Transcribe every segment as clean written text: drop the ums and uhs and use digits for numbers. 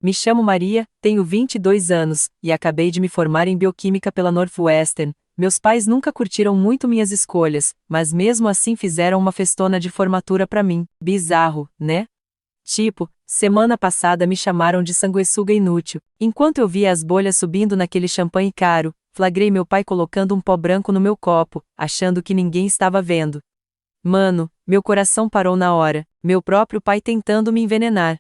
Me chamo Maria, tenho 22 anos, e acabei de me formar em bioquímica pela Northwestern. Meus pais nunca curtiram muito minhas escolhas, mas mesmo assim fizeram uma festona de formatura pra mim. Bizarro, né? Tipo, semana passada me chamaram de sanguessuga inútil. Enquanto eu via as bolhas subindo naquele champanhe caro, flagrei meu pai colocando um pó branco no meu copo, achando que ninguém estava vendo. Mano, meu coração parou na hora, meu próprio pai tentando me envenenar.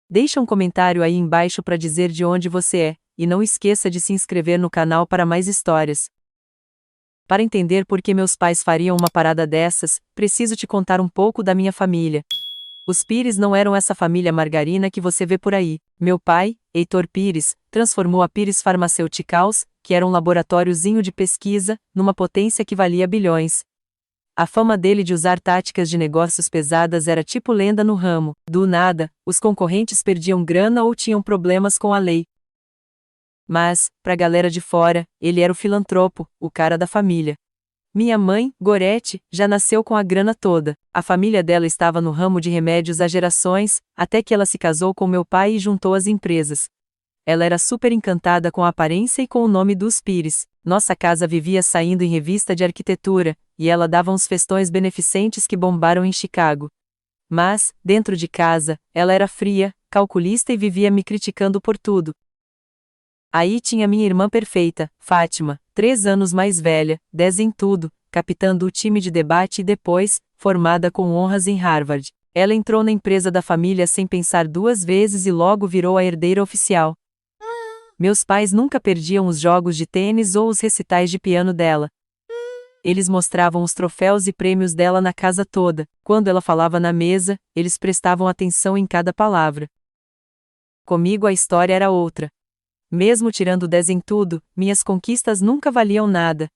Deixa um comentário aí embaixo para dizer de onde você é, e não esqueça de se inscrever no canal para mais histórias. Para entender por que meus pais fariam uma parada dessas, preciso te contar um pouco da minha família. Os Pires não eram essa família margarina que você vê por aí. Meu pai, Heitor Pires, transformou a Pires Pharmaceuticals, que era um laboratóriozinho de pesquisa, numa potência que valia bilhões. A fama dele de usar táticas de negócios pesadas era tipo lenda no ramo. Do nada, os concorrentes perdiam grana ou tinham problemas com a lei. Mas, pra galera de fora, ele era o filantropo, o cara da família. Minha mãe, Gorete, já nasceu com a grana toda. A família dela estava no ramo de remédios há gerações, até que ela se casou com meu pai e juntou as empresas. Ela era super encantada com a aparência e com o nome dos Pires. Nossa casa vivia saindo em revista de arquitetura, e ela dava uns festões beneficentes que bombaram em Chicago. Mas, dentro de casa, ela era fria, calculista e vivia me criticando por tudo. Aí tinha minha irmã perfeita, Fátima, 3 anos mais velha, 10 em tudo, capitando o time de debate e depois, formada com honras em Harvard. Ela entrou na empresa da família sem pensar 2 vezes e logo virou a herdeira oficial. Meus pais nunca perdiam os jogos de tênis ou os recitais de piano dela. Eles mostravam os troféus e prêmios dela na casa toda. Quando ela falava na mesa, eles prestavam atenção em cada palavra. Comigo a história era outra. Mesmo tirando 10 em tudo, minhas conquistas nunca valiam nada.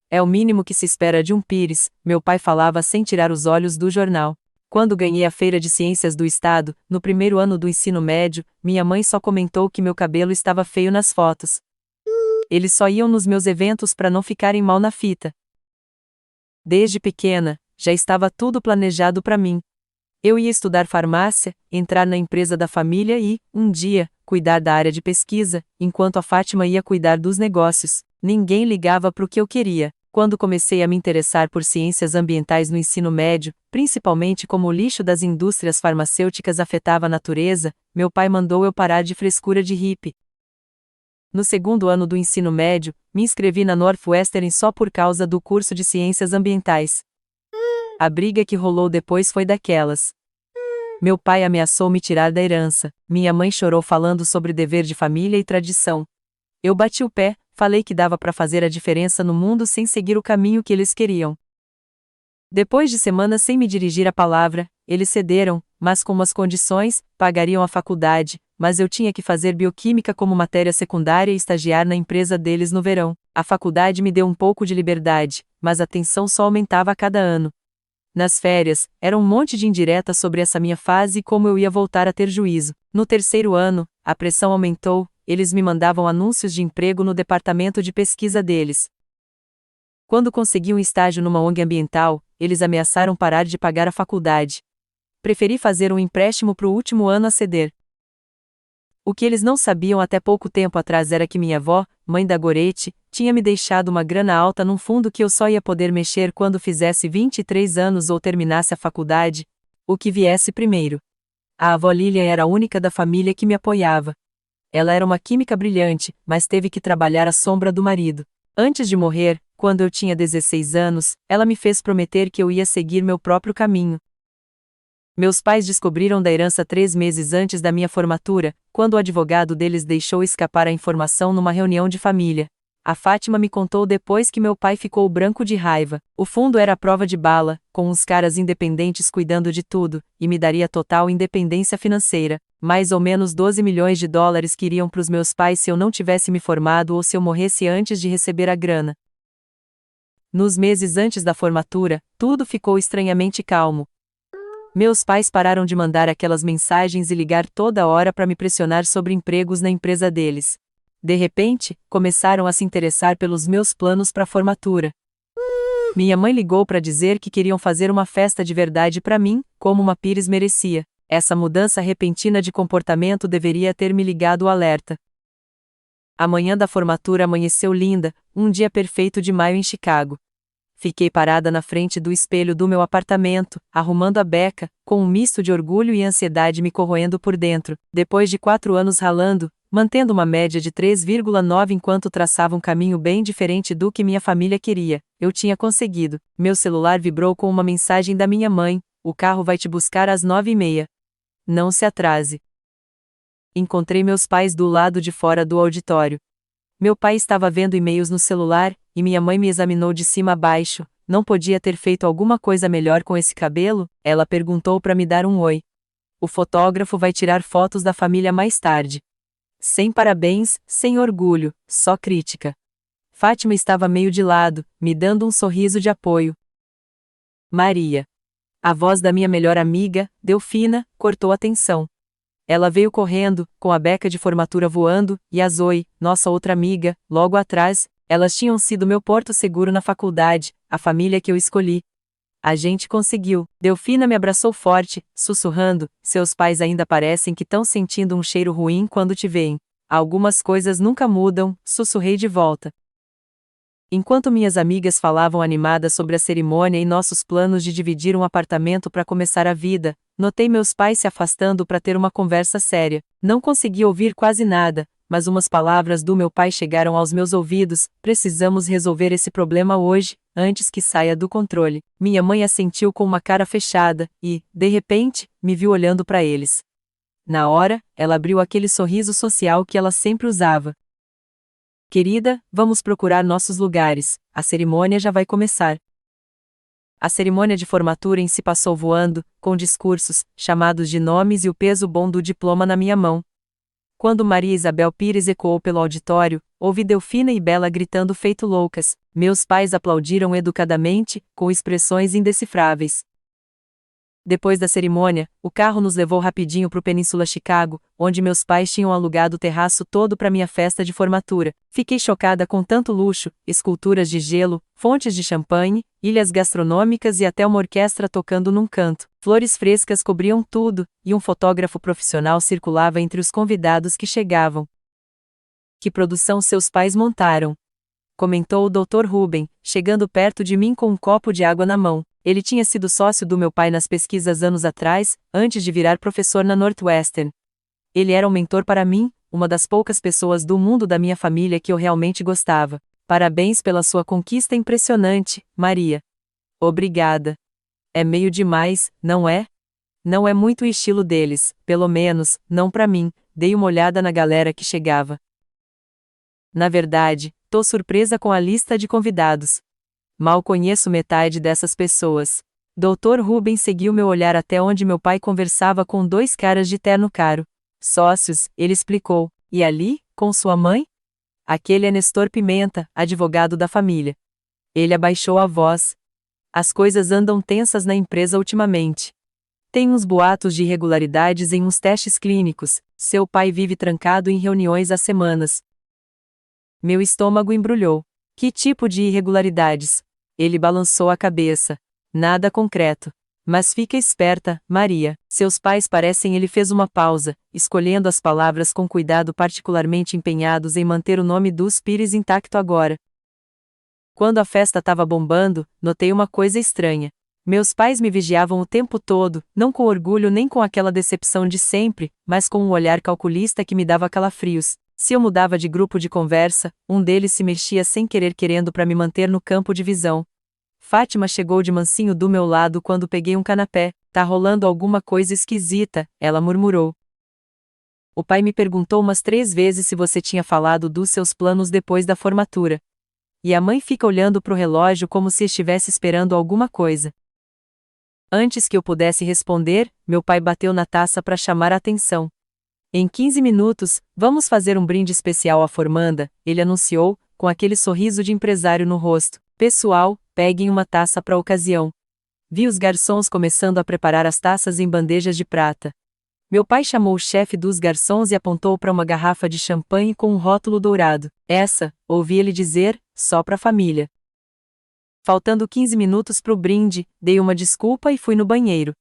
É o mínimo que se espera de um Pires, meu pai falava sem tirar os olhos do jornal. Quando ganhei a Feira de Ciências do Estado, no primeiro ano do ensino médio, minha mãe só comentou que meu cabelo estava feio nas fotos. Eles só iam nos meus eventos para não ficarem mal na fita. Desde pequena, já estava tudo planejado para mim. Eu ia estudar farmácia, entrar na empresa da família e, um dia, cuidar da área de pesquisa, enquanto a Fátima ia cuidar dos negócios. Ninguém ligava para o que eu queria. Quando comecei a me interessar por ciências ambientais no ensino médio, principalmente como o lixo das indústrias farmacêuticas afetava a natureza, meu pai mandou eu parar de frescura de hippie. No segundo ano do ensino médio, me inscrevi na Northwestern só por causa do curso de ciências ambientais. A briga que rolou depois foi daquelas. Meu pai ameaçou me tirar da herança, minha mãe chorou falando sobre dever de família e tradição. Eu bati o pé, falei que dava para fazer a diferença no mundo sem seguir o caminho que eles queriam. Depois de semanas sem me dirigir a palavra, eles cederam, mas com umas condições: pagariam a faculdade, mas eu tinha que fazer bioquímica como matéria secundária e estagiar na empresa deles no verão. A faculdade me deu um pouco de liberdade, mas a tensão só aumentava a cada ano. Nas férias, era um monte de indiretas sobre essa minha fase e como eu ia voltar a ter juízo. No terceiro ano, a pressão aumentou, eles me mandavam anúncios de emprego no departamento de pesquisa deles. Quando consegui um estágio numa ONG ambiental, eles ameaçaram parar de pagar a faculdade. Preferi fazer um empréstimo para o último ano a ceder. O que eles não sabiam até pouco tempo atrás era que minha avó, mãe da Gorete, tinha me deixado uma grana alta num fundo que eu só ia poder mexer quando fizesse 23 anos ou terminasse a faculdade, o que viesse primeiro. A avó Lilian era a única da família que me apoiava. Ela era uma química brilhante, mas teve que trabalhar à sombra do marido. Antes de morrer, quando eu tinha 16 anos, ela me fez prometer que eu ia seguir meu próprio caminho. Meus pais descobriram da herança 3 meses antes da minha formatura, quando o advogado deles deixou escapar a informação numa reunião de família. A Fátima me contou depois que meu pai ficou branco de raiva. O fundo era a prova de bala, com uns caras independentes cuidando de tudo, e me daria total independência financeira. Mais ou menos 12 milhões de dólares que iriam pros meus pais se eu não tivesse me formado ou se eu morresse antes de receber a grana. Nos meses antes da formatura, tudo ficou estranhamente calmo. Meus pais pararam de mandar aquelas mensagens e ligar toda hora para me pressionar sobre empregos na empresa deles. De repente, começaram a se interessar pelos meus planos para a formatura. Minha mãe ligou para dizer que queriam fazer uma festa de verdade para mim, como uma Pires merecia. Essa mudança repentina de comportamento deveria ter me ligado o alerta. A manhã da formatura amanheceu linda, um dia perfeito de maio em Chicago. Fiquei parada na frente do espelho do meu apartamento, arrumando a beca, com um misto de orgulho e ansiedade me corroendo por dentro. Depois de 4 anos ralando, mantendo uma média de 3,9 enquanto traçava um caminho bem diferente do que minha família queria, eu tinha conseguido. Meu celular vibrou com uma mensagem da minha mãe: "O carro vai te buscar às 9h30. Não se atrase." Encontrei meus pais do lado de fora do auditório. Meu pai estava vendo e-mails no celular, e minha mãe me examinou de cima a baixo. "Não podia ter feito alguma coisa melhor com esse cabelo?" Ela perguntou para me dar um oi. "O fotógrafo vai tirar fotos da família mais tarde." Sem parabéns, sem orgulho, só crítica. Fátima estava meio de lado, me dando um sorriso de apoio. Maria, a voz da minha melhor amiga, Delfina, cortou a tensão. Ela veio correndo, com a beca de formatura voando, e a Zoe, nossa outra amiga, logo atrás. Elas tinham sido meu porto seguro na faculdade, a família que eu escolhi. "A gente conseguiu." Delfina me abraçou forte, sussurrando: "Seus pais ainda parecem que estão sentindo um cheiro ruim quando te veem." "Algumas coisas nunca mudam", sussurrei de volta. Enquanto minhas amigas falavam animadas sobre a cerimônia e nossos planos de dividir um apartamento para começar a vida, notei meus pais se afastando para ter uma conversa séria. Não consegui ouvir quase nada, mas umas palavras do meu pai chegaram aos meus ouvidos: "Precisamos resolver esse problema hoje, antes que saia do controle." Minha mãe assentiu com uma cara fechada e, de repente, me viu olhando para eles. Na hora, ela abriu aquele sorriso social que ela sempre usava. "Querida, vamos procurar nossos lugares, a cerimônia já vai começar." A cerimônia de formatura em si passou voando, com discursos, chamados de nomes e o peso bom do diploma na minha mão. Quando Maria Isabel Pires ecoou pelo auditório, ouvi Delfina e Bela gritando feito loucas. Meus pais aplaudiram educadamente, com expressões indecifráveis. Depois da cerimônia, o carro nos levou rapidinho para o Península Chicago, onde meus pais tinham alugado o terraço todo para minha festa de formatura. Fiquei chocada com tanto luxo: esculturas de gelo, fontes de champanhe, ilhas gastronômicas e até uma orquestra tocando num canto. Flores frescas cobriam tudo, e um fotógrafo profissional circulava entre os convidados que chegavam. "Que produção seus pais montaram!" comentou o Dr. Ruben, chegando perto de mim com um copo de água na mão. Ele tinha sido sócio do meu pai nas pesquisas anos atrás, antes de virar professor na Northwestern. Ele era um mentor para mim, uma das poucas pessoas do mundo da minha família que eu realmente gostava. "Parabéns pela sua conquista impressionante, Maria." "Obrigada." "É meio demais, não é?" "Não é muito o estilo deles, pelo menos, não para mim." Dei uma olhada na galera que chegava. Na verdade, tô surpresa com a lista de convidados. Mal conheço metade dessas pessoas. Dr. Ruben seguiu meu olhar até onde meu pai conversava com 2 caras de terno caro. "Sócios", ele explicou. "E ali, com sua mãe?" "Aquele é Nestor Pimenta, advogado da família." Ele abaixou a voz. "As coisas andam tensas na empresa ultimamente. Tem uns boatos de irregularidades em uns testes clínicos. Seu pai vive trancado em reuniões há semanas." Meu estômago embrulhou. "Que tipo de irregularidades?" Ele balançou a cabeça. "Nada concreto. Mas fica esperta, Maria, seus pais parecem." Ele fez uma pausa, escolhendo as palavras com cuidado, particularmente empenhados em manter o nome dos Pires intacto agora. Quando a festa estava bombando, notei uma coisa estranha. Meus pais me vigiavam o tempo todo, não com orgulho nem com aquela decepção de sempre, mas com um olhar calculista que me dava calafrios. Se eu mudava de grupo de conversa, um deles se mexia sem querer, querendo para me manter no campo de visão. Fátima chegou de mansinho do meu lado quando peguei um canapé. "Tá rolando alguma coisa esquisita", ela murmurou. "O pai me perguntou umas 3 vezes se você tinha falado dos seus planos depois da formatura." E a mãe fica olhando pro relógio como se estivesse esperando alguma coisa. Antes que eu pudesse responder, meu pai bateu na taça para chamar a atenção. "Em 15 minutos, vamos fazer um brinde especial à formanda", ele anunciou, com aquele sorriso de empresário no rosto. "Pessoal, peguem uma taça para a ocasião." Vi os garçons começando a preparar as taças em bandejas de prata. Meu pai chamou o chefe dos garçons e apontou para uma garrafa de champanhe com um rótulo dourado. "Essa", ouvi ele dizer, "só para a família." Faltando 15 minutos para o brinde, dei uma desculpa e fui no banheiro.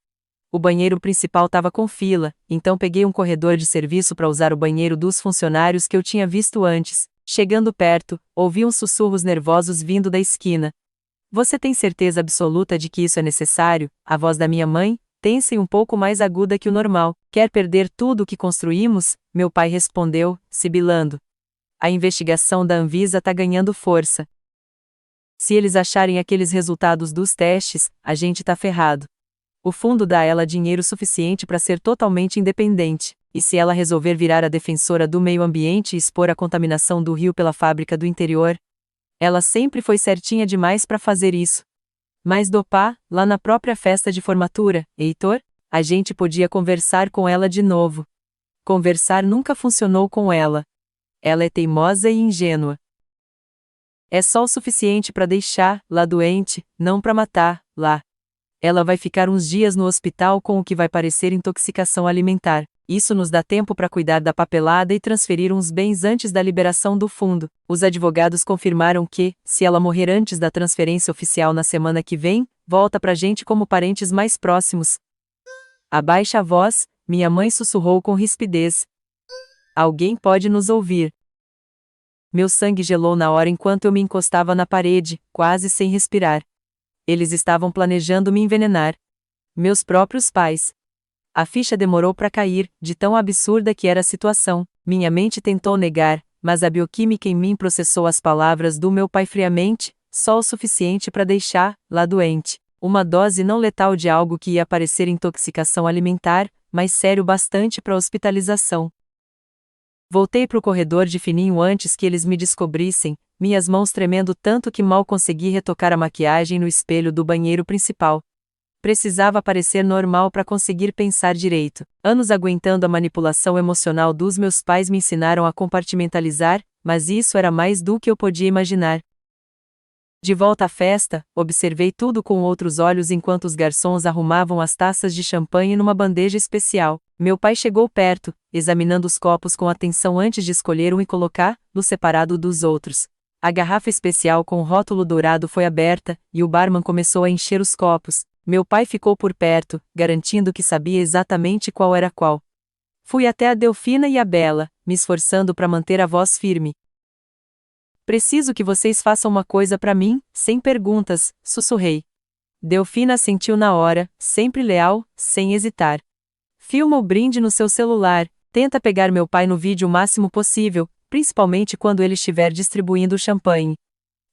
O banheiro principal estava com fila, então peguei um corredor de serviço para usar o banheiro dos funcionários que eu tinha visto antes. Chegando perto, ouvi uns sussurros nervosos vindo da esquina. Você tem certeza absoluta de que isso é necessário? A voz da minha mãe, tensa e um pouco mais aguda que o normal. Quer perder tudo o que construímos? Meu pai respondeu, sibilando. A investigação da Anvisa está ganhando força. Se eles acharem aqueles resultados dos testes, a gente tá ferrado. O fundo dá a ela dinheiro suficiente para ser totalmente independente, e se ela resolver virar a defensora do meio ambiente e expor a contaminação do rio pela fábrica do interior, ela sempre foi certinha demais para fazer isso. Mas dopar, lá na própria festa de formatura, Heitor, a gente podia conversar com ela de novo. Conversar nunca funcionou com ela. Ela é teimosa e ingênua. É só o suficiente para deixar lá doente, não para matar lá. Ela vai ficar uns dias no hospital com o que vai parecer intoxicação alimentar. Isso nos dá tempo para cuidar da papelada e transferir uns bens antes da liberação do fundo. Os advogados confirmaram que, se ela morrer antes da transferência oficial na semana que vem, volta pra gente como parentes mais próximos. Abaixa a voz, minha mãe sussurrou com rispidez. Alguém pode nos ouvir. Meu sangue gelou na hora enquanto eu me encostava na parede, quase sem respirar. Eles estavam planejando me envenenar. Meus próprios pais. A ficha demorou para cair, de tão absurda que era a situação. Minha mente tentou negar, mas a bioquímica em mim processou as palavras do meu pai friamente, só o suficiente para deixar, lá doente, uma dose não letal de algo que ia parecer intoxicação alimentar, mas sério bastante para hospitalização. Voltei para o corredor de fininho antes que eles me descobrissem, minhas mãos tremendo tanto que mal consegui retocar a maquiagem no espelho do banheiro principal. Precisava parecer normal para conseguir pensar direito. Anos aguentando a manipulação emocional dos meus pais me ensinaram a compartimentalizar, mas isso era mais do que eu podia imaginar. De volta à festa, observei tudo com outros olhos enquanto os garçons arrumavam as taças de champanhe numa bandeja especial. Meu pai chegou perto, examinando os copos com atenção antes de escolher um e colocá-lo separado dos outros. A garrafa especial com o rótulo dourado foi aberta, e o barman começou a encher os copos. Meu pai ficou por perto, garantindo que sabia exatamente qual era qual. Fui até a Delfina e a Bela, me esforçando para manter a voz firme. Preciso que vocês façam uma coisa para mim, sem perguntas, sussurrei. Delfina assentiu na hora, sempre leal, sem hesitar. Filma o brinde no seu celular, tenta pegar meu pai no vídeo o máximo possível, principalmente quando ele estiver distribuindo o champanhe.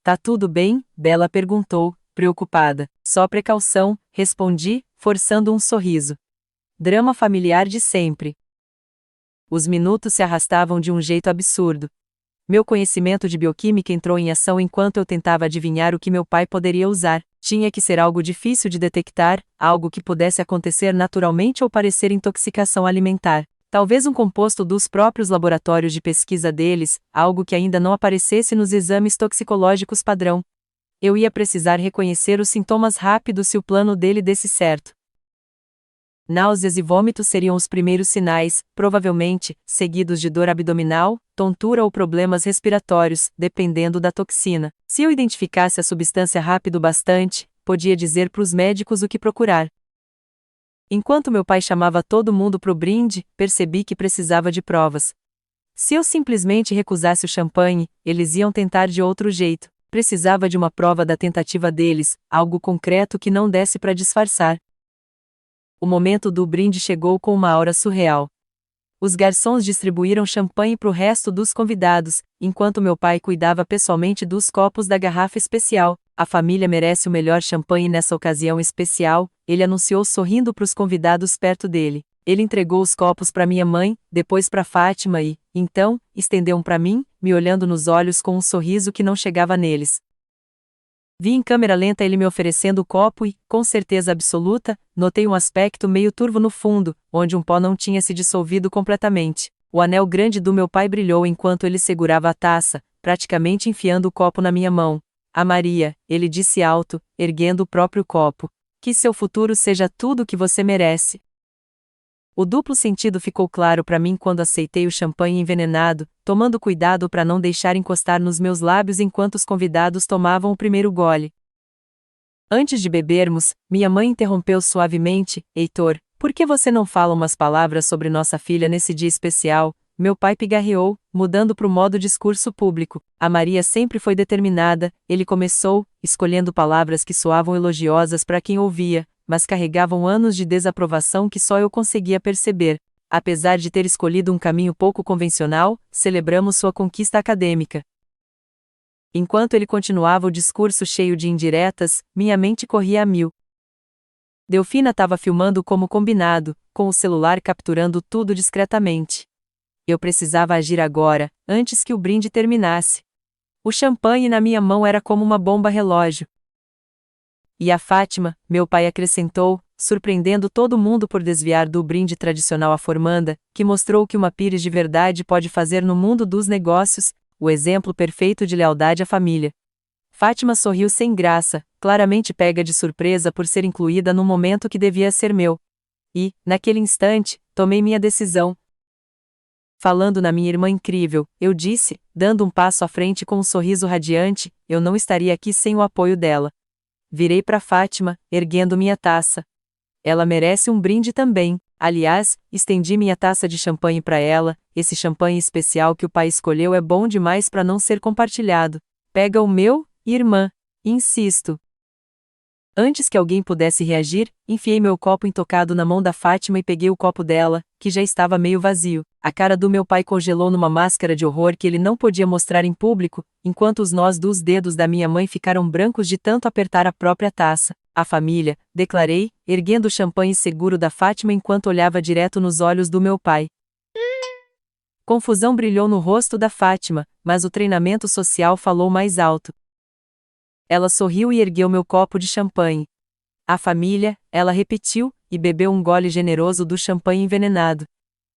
Tá tudo bem? Bela perguntou, preocupada. Só precaução, respondi, forçando um sorriso. Drama familiar de sempre. Os minutos se arrastavam de um jeito absurdo. Meu conhecimento de bioquímica entrou em ação enquanto eu tentava adivinhar o que meu pai poderia usar. Tinha que ser algo difícil de detectar, algo que pudesse acontecer naturalmente ou parecer intoxicação alimentar. Talvez um composto dos próprios laboratórios de pesquisa deles, algo que ainda não aparecesse nos exames toxicológicos padrão. Eu ia precisar reconhecer os sintomas rápido se o plano dele desse certo. Náuseas e vômitos seriam os primeiros sinais, provavelmente, seguidos de dor abdominal, tontura ou problemas respiratórios, dependendo da toxina. Se eu identificasse a substância rápido bastante, podia dizer para os médicos o que procurar. Enquanto meu pai chamava todo mundo pro brinde, percebi que precisava de provas. Se eu simplesmente recusasse o champanhe, eles iam tentar de outro jeito. Precisava de uma prova da tentativa deles, algo concreto que não desse para disfarçar. O momento do brinde chegou com uma aura surreal. Os garçons distribuíram champanhe para o resto dos convidados, enquanto meu pai cuidava pessoalmente dos copos da garrafa especial. A família merece o melhor champanhe nessa ocasião especial, ele anunciou sorrindo para os convidados perto dele. Ele entregou os copos para minha mãe, depois para Fátima e, então, estendeu um para mim, me olhando nos olhos com um sorriso que não chegava neles. Vi em câmera lenta ele me oferecendo o copo e, com certeza absoluta, notei um aspecto meio turvo no fundo, onde um pó não tinha se dissolvido completamente. O anel grande do meu pai brilhou enquanto ele segurava a taça, praticamente enfiando o copo na minha mão. A Maria, ele disse alto, erguendo o próprio copo. Que seu futuro seja tudo o que você merece. O duplo sentido ficou claro para mim quando aceitei o champanhe envenenado, tomando cuidado para não deixar encostar nos meus lábios enquanto os convidados tomavam o primeiro gole. Antes de bebermos, minha mãe interrompeu suavemente: Heitor, Por que você não fala umas palavras sobre nossa filha nesse dia especial? Meu pai pigarreou, mudando para o modo discurso público. A Maria sempre foi determinada, ele começou, escolhendo palavras que soavam elogiosas para quem ouvia, mas carregavam anos de desaprovação que só eu conseguia perceber. Apesar de ter escolhido um caminho pouco convencional, celebramos sua conquista acadêmica. Enquanto ele continuava o discurso cheio de indiretas, minha mente corria a mil. Delfina estava filmando como combinado, com o celular capturando tudo discretamente. Eu precisava agir agora, antes que o brinde terminasse. O champanhe na minha mão era como uma bomba relógio. E a Fátima, meu pai acrescentou, surpreendendo todo mundo por desviar do brinde tradicional à formanda, que mostrou o que uma pires de verdade pode fazer no mundo dos negócios, o exemplo perfeito de lealdade à família. Fátima sorriu sem graça, claramente pega de surpresa por ser incluída num momento que devia ser meu. E, naquele instante, tomei minha decisão. Falando na minha irmã incrível, eu disse, dando um passo à frente com um sorriso radiante, eu não estaria aqui sem o apoio dela. Virei para Fátima, erguendo minha taça. Ela merece um brinde também. Aliás, estendi minha taça de champanhe para ela. Esse champanhe especial que o pai escolheu é bom demais para não ser compartilhado. Pega o meu, irmã. Insisto. Antes que alguém pudesse reagir, enfiei meu copo intocado na mão da Fátima e peguei o copo dela, que já estava meio vazio. A cara do meu pai congelou numa máscara de horror que ele não podia mostrar em público, enquanto os nós dos dedos da minha mãe ficaram brancos de tanto apertar a própria taça. A família, declarei, erguendo o champanhe seguro da Fátima enquanto olhava direto nos olhos do meu pai. Confusão brilhou no rosto da Fátima, mas o treinamento social falou mais alto. Ela sorriu e ergueu meu copo de champanhe. A família, ela repetiu, e bebeu um gole generoso do champanhe envenenado.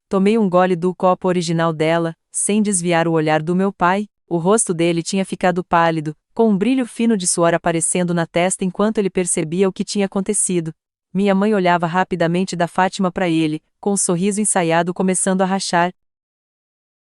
Tomei um gole do copo original dela, sem desviar o olhar do meu pai. O rosto dele tinha ficado pálido, com um brilho fino de suor aparecendo na testa enquanto ele percebia o que tinha acontecido. Minha mãe olhava rapidamente da Fátima para ele, com um sorriso ensaiado começando a rachar.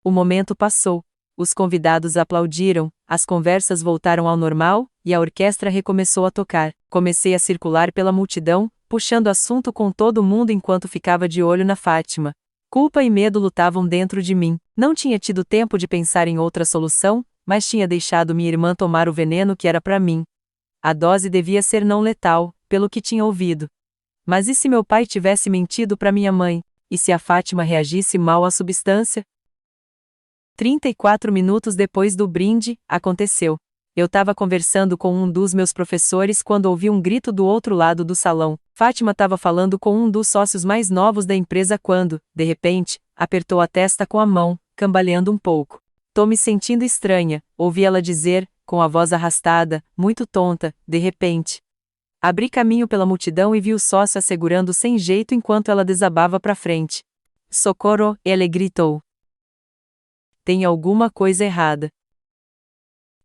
O momento passou. Os convidados aplaudiram, as conversas voltaram ao normal, e a orquestra recomeçou a tocar. Comecei a circular pela multidão, puxando assunto com todo mundo enquanto ficava de olho na Fátima. Culpa e medo lutavam dentro de mim. Não tinha tido tempo de pensar em outra solução, mas tinha deixado minha irmã tomar o veneno que era para mim. A dose devia ser não letal, pelo que tinha ouvido. Mas e se meu pai tivesse mentido para minha mãe? E se a Fátima reagisse mal à substância? 34 minutos depois do brinde, aconteceu. Eu estava conversando com um dos meus professores quando ouvi um grito do outro lado do salão. Fátima estava falando com um dos sócios mais novos da empresa quando, de repente, apertou a testa com a mão, cambaleando um pouco. Tô me sentindo estranha, ouvi ela dizer, com a voz arrastada, muito tonta, de repente. Abri caminho pela multidão e vi o sócio a segurando sem jeito enquanto ela desabava para frente. Socorro, ele gritou. Tem alguma coisa errada.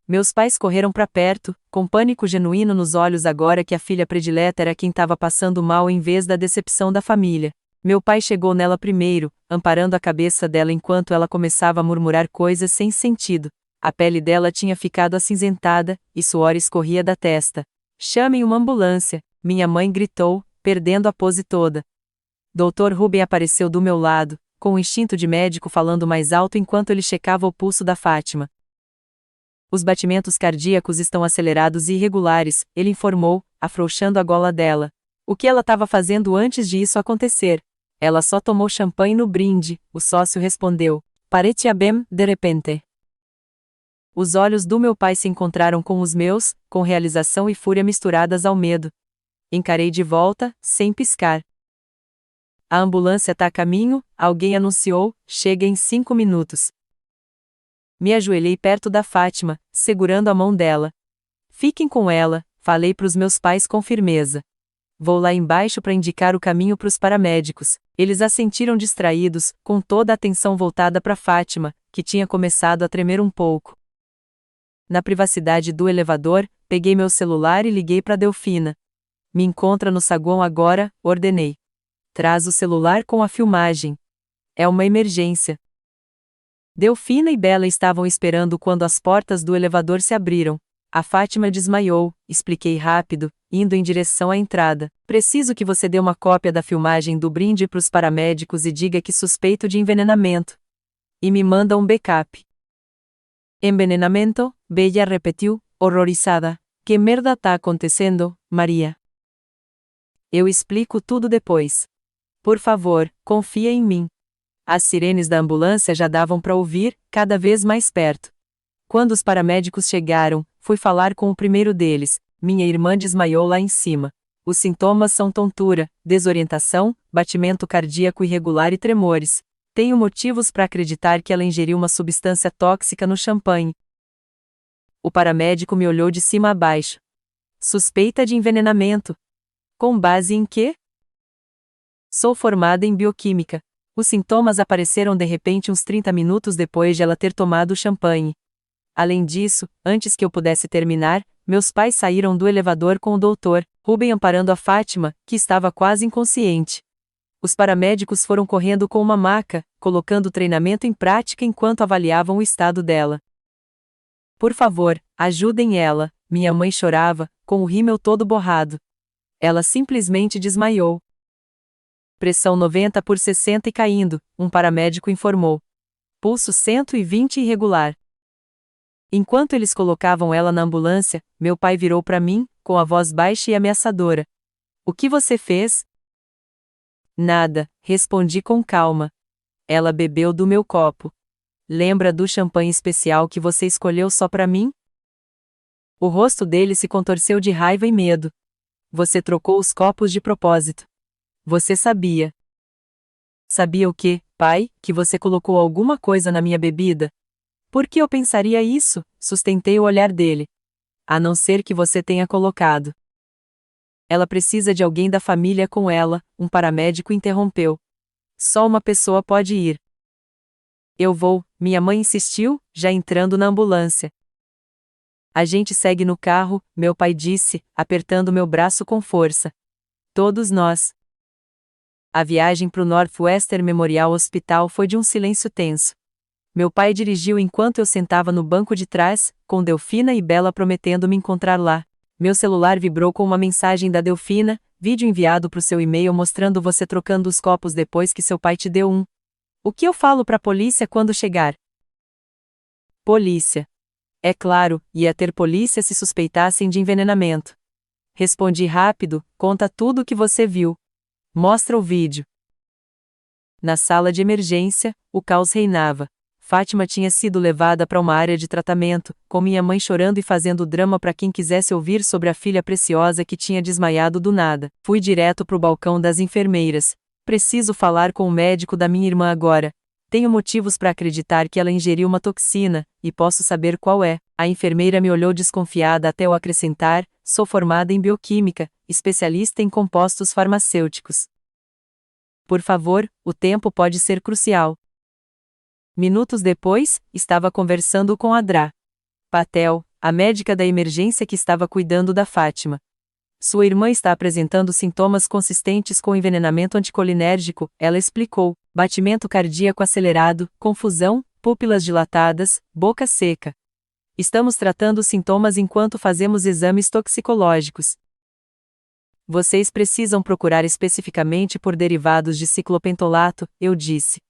Meus pais correram para perto, com pânico genuíno nos olhos agora que a filha predileta era quem estava passando mal em vez da decepção da família. Meu pai chegou nela primeiro, amparando a cabeça dela enquanto ela começava a murmurar coisas sem sentido. A pele dela tinha ficado acinzentada, e suor escorria da testa. Chamem uma ambulância, minha mãe gritou, perdendo a pose toda. Dr. Ruben apareceu do meu lado, com o instinto de médico falando mais alto enquanto ele checava o pulso da Fátima. Os batimentos cardíacos estão acelerados e irregulares, ele informou, afrouxando a gola dela. O que ela estava fazendo antes de isso acontecer? Ela só tomou champanhe no brinde, o sócio respondeu. Parecia bem, de repente. Os olhos do meu pai se encontraram com os meus, com realização e fúria misturadas ao medo. Encarei de volta, sem piscar. A ambulância está a caminho, alguém anunciou, chega em 5 minutos. Me ajoelhei perto da Fátima, segurando a mão dela. Fiquem com ela, falei para os meus pais com firmeza. Vou lá embaixo para indicar o caminho para os paramédicos. Eles assentiram distraídos, com toda a atenção voltada para Fátima, que tinha começado a tremer um pouco. Na privacidade do elevador, peguei meu celular e liguei para Delfina. Me encontra no saguão agora, ordenei. Traz o celular com a filmagem. É uma emergência. Delfina e Bela estavam esperando quando as portas do elevador se abriram. A Fátima desmaiou, expliquei rápido, indo em direção à entrada. Preciso que você dê uma cópia da filmagem do brinde para os paramédicos e diga que suspeito de envenenamento. E me manda um backup. Envenenamento? Bella repetiu, horrorizada. Que merda tá acontecendo, Maria? Eu explico tudo depois. Por favor, confia em mim. As sirenes da ambulância já davam para ouvir, cada vez mais perto. Quando os paramédicos chegaram, fui falar com o primeiro deles. Minha irmã desmaiou lá em cima. Os sintomas são tontura, desorientação, batimento cardíaco irregular e tremores. Tenho motivos para acreditar que ela ingeriu uma substância tóxica no champanhe. O paramédico me olhou de cima a baixo. Suspeita de envenenamento. Com base em quê? Sou formada em bioquímica. Os sintomas apareceram de repente uns 30 minutos depois de ela ter tomado o champanhe. Além disso, antes que eu pudesse terminar, meus pais saíram do elevador com o doutor Ruben amparando a Fátima, que estava quase inconsciente. Os paramédicos foram correndo com uma maca, colocando o treinamento em prática enquanto avaliavam o estado dela. Por favor, ajudem ela, minha mãe chorava, com o rímel todo borrado. Ela simplesmente desmaiou. Pressão 90/60 e caindo, um paramédico informou. Pulso 120 irregular. Enquanto eles colocavam ela na ambulância, meu pai virou para mim, com a voz baixa e ameaçadora. O que você fez? Nada, respondi com calma. Ela bebeu do meu copo. Lembra do champanhe especial que você escolheu só para mim? O rosto dele se contorceu de raiva e medo. Você trocou os copos de propósito. Você sabia. Sabia o quê, pai? Que você colocou alguma coisa na minha bebida? Por que eu pensaria isso? Sustentei o olhar dele. A não ser que você tenha colocado. Ela precisa de alguém da família com ela, um paramédico interrompeu. Só uma pessoa pode ir. Eu vou, minha mãe insistiu, já entrando na ambulância. A gente segue no carro, meu pai disse, apertando meu braço com força. Todos nós. A viagem para o Northwestern Memorial Hospital foi de um silêncio tenso. Meu pai dirigiu enquanto eu sentava no banco de trás, com Delfina e Bela prometendo me encontrar lá. Meu celular vibrou com uma mensagem da Delfina, vídeo enviado para o seu e-mail mostrando você trocando os copos depois que seu pai te deu um. O que eu falo para a polícia quando chegar? Polícia. É claro, ia ter polícia se suspeitassem de envenenamento. Respondi rápido, conta tudo o que você viu. Mostra o vídeo. Na sala de emergência, o caos reinava. Fátima tinha sido levada para uma área de tratamento, com minha mãe chorando e fazendo drama para quem quisesse ouvir sobre a filha preciosa que tinha desmaiado do nada. Fui direto para o balcão das enfermeiras. Preciso falar com o médico da minha irmã agora. Tenho motivos para acreditar que ela ingeriu uma toxina, e posso saber qual é. A enfermeira me olhou desconfiada até eu acrescentar: sou formada em bioquímica, especialista em compostos farmacêuticos. Por favor, o tempo pode ser crucial. Minutos depois, estava conversando com Adra Patel, a médica da emergência que estava cuidando da Fátima. Sua irmã está apresentando sintomas consistentes com envenenamento anticolinérgico, ela explicou. Batimento cardíaco acelerado, confusão, pupilas dilatadas, boca seca. Estamos tratando os sintomas enquanto fazemos exames toxicológicos. Vocês precisam procurar especificamente por derivados de ciclopentolato, eu disse.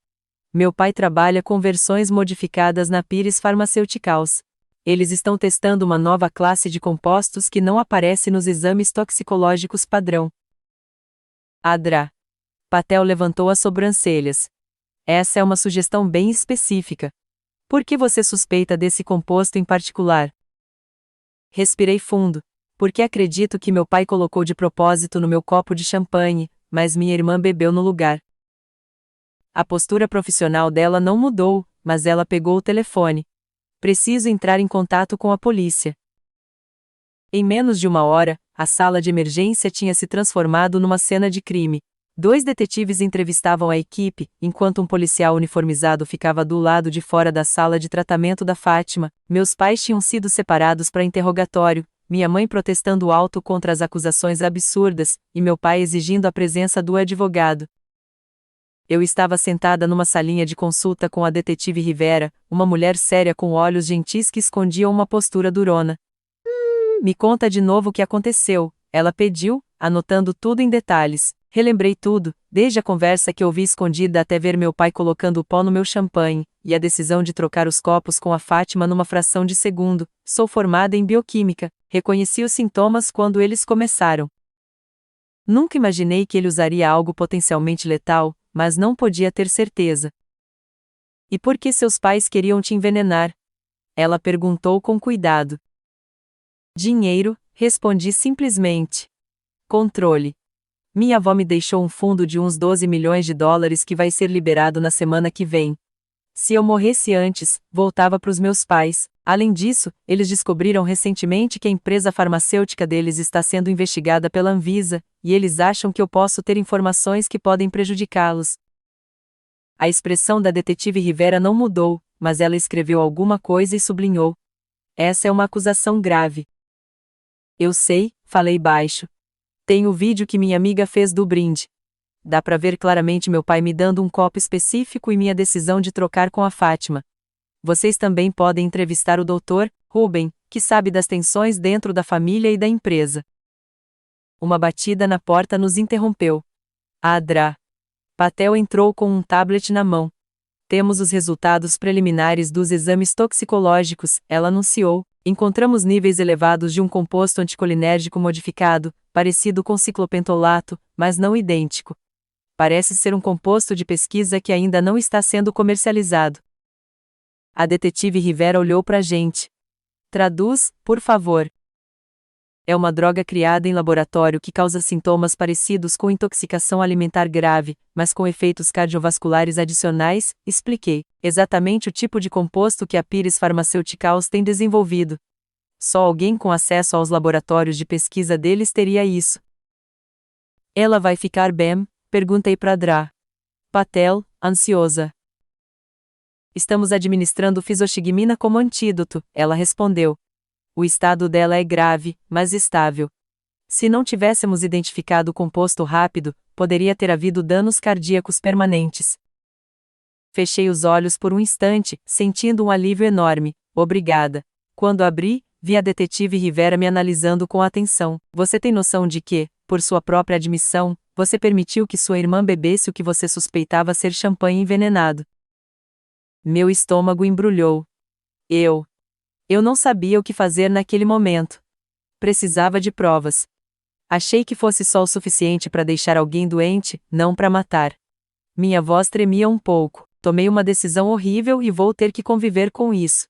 Meu pai trabalha com versões modificadas na Pires Pharmaceuticals. Eles estão testando uma nova classe de compostos que não aparece nos exames toxicológicos padrão. Adra Patel levantou as sobrancelhas. Essa é uma sugestão bem específica. Por que você suspeita desse composto em particular? Respirei fundo. Porque acredito que meu pai colocou de propósito no meu copo de champanhe, mas minha irmã bebeu no lugar. A postura profissional dela não mudou, mas ela pegou o telefone. Preciso entrar em contato com a polícia. Em menos de uma hora, a sala de emergência tinha se transformado numa cena de crime. 2 detetives entrevistavam a equipe, enquanto um policial uniformizado ficava do lado de fora da sala de tratamento da Fátima. Meus pais tinham sido separados para interrogatório, minha mãe protestando alto contra as acusações absurdas, e meu pai exigindo a presença do advogado. Eu estava sentada numa salinha de consulta com a detetive Rivera, uma mulher séria com olhos gentis que escondiam uma postura durona. Me conta de novo o que aconteceu, ela pediu, anotando tudo em detalhes. Relembrei tudo, desde a conversa que ouvi escondida até ver meu pai colocando o pó no meu champanhe, e a decisão de trocar os copos com a Fátima numa fração de segundo. Sou formada em bioquímica, reconheci os sintomas quando eles começaram. Nunca imaginei que ele usaria algo potencialmente letal, mas não podia ter certeza. E por que seus pais queriam te envenenar? Ela perguntou com cuidado. Dinheiro, respondi simplesmente. Controle. Minha avó me deixou um fundo de uns 12 milhões de dólares que vai ser liberado na semana que vem. Se eu morresse antes, voltava para os meus pais. Além disso, eles descobriram recentemente que a empresa farmacêutica deles está sendo investigada pela Anvisa, e eles acham que eu posso ter informações que podem prejudicá-los. A expressão da detetive Rivera não mudou, mas ela escreveu alguma coisa e sublinhou. Essa é uma acusação grave. Eu sei, falei baixo. Tem o vídeo que minha amiga fez do brinde. Dá pra ver claramente meu pai me dando um copo específico e minha decisão de trocar com a Fátima. Vocês também podem entrevistar o Dr. Ruben, que sabe das tensões dentro da família e da empresa. Uma batida na porta nos interrompeu. Adra. Patel entrou com um tablet na mão. Temos os resultados preliminares dos exames toxicológicos, ela anunciou. Encontramos níveis elevados de um composto anticolinérgico modificado, parecido com ciclopentolato, mas não idêntico. Parece ser um composto de pesquisa que ainda não está sendo comercializado. A detetive Rivera olhou para a gente. Traduz, por favor. É uma droga criada em laboratório que causa sintomas parecidos com intoxicação alimentar grave, mas com efeitos cardiovasculares adicionais, expliquei. Exatamente o tipo de composto que a Pires Pharmaceuticals tem desenvolvido. Só alguém com acesso aos laboratórios de pesquisa deles teria isso. Ela vai ficar bem? Perguntei para Dra. Patel, ansiosa. Estamos administrando fisoxigmina como antídoto, ela respondeu. O estado dela é grave, mas estável. Se não tivéssemos identificado o composto rápido, poderia ter havido danos cardíacos permanentes. Fechei os olhos por um instante, sentindo um alívio enorme. Obrigada. Quando abri, vi a detetive Rivera me analisando com atenção. Você tem noção de que, por sua própria admissão, você permitiu que sua irmã bebesse o que você suspeitava ser champanhe envenenado? Meu estômago embrulhou. Eu não sabia o que fazer naquele momento. Precisava de provas. Achei que fosse só o suficiente para deixar alguém doente, não para matar. Minha voz tremia um pouco. Tomei uma decisão horrível e vou ter que conviver com isso.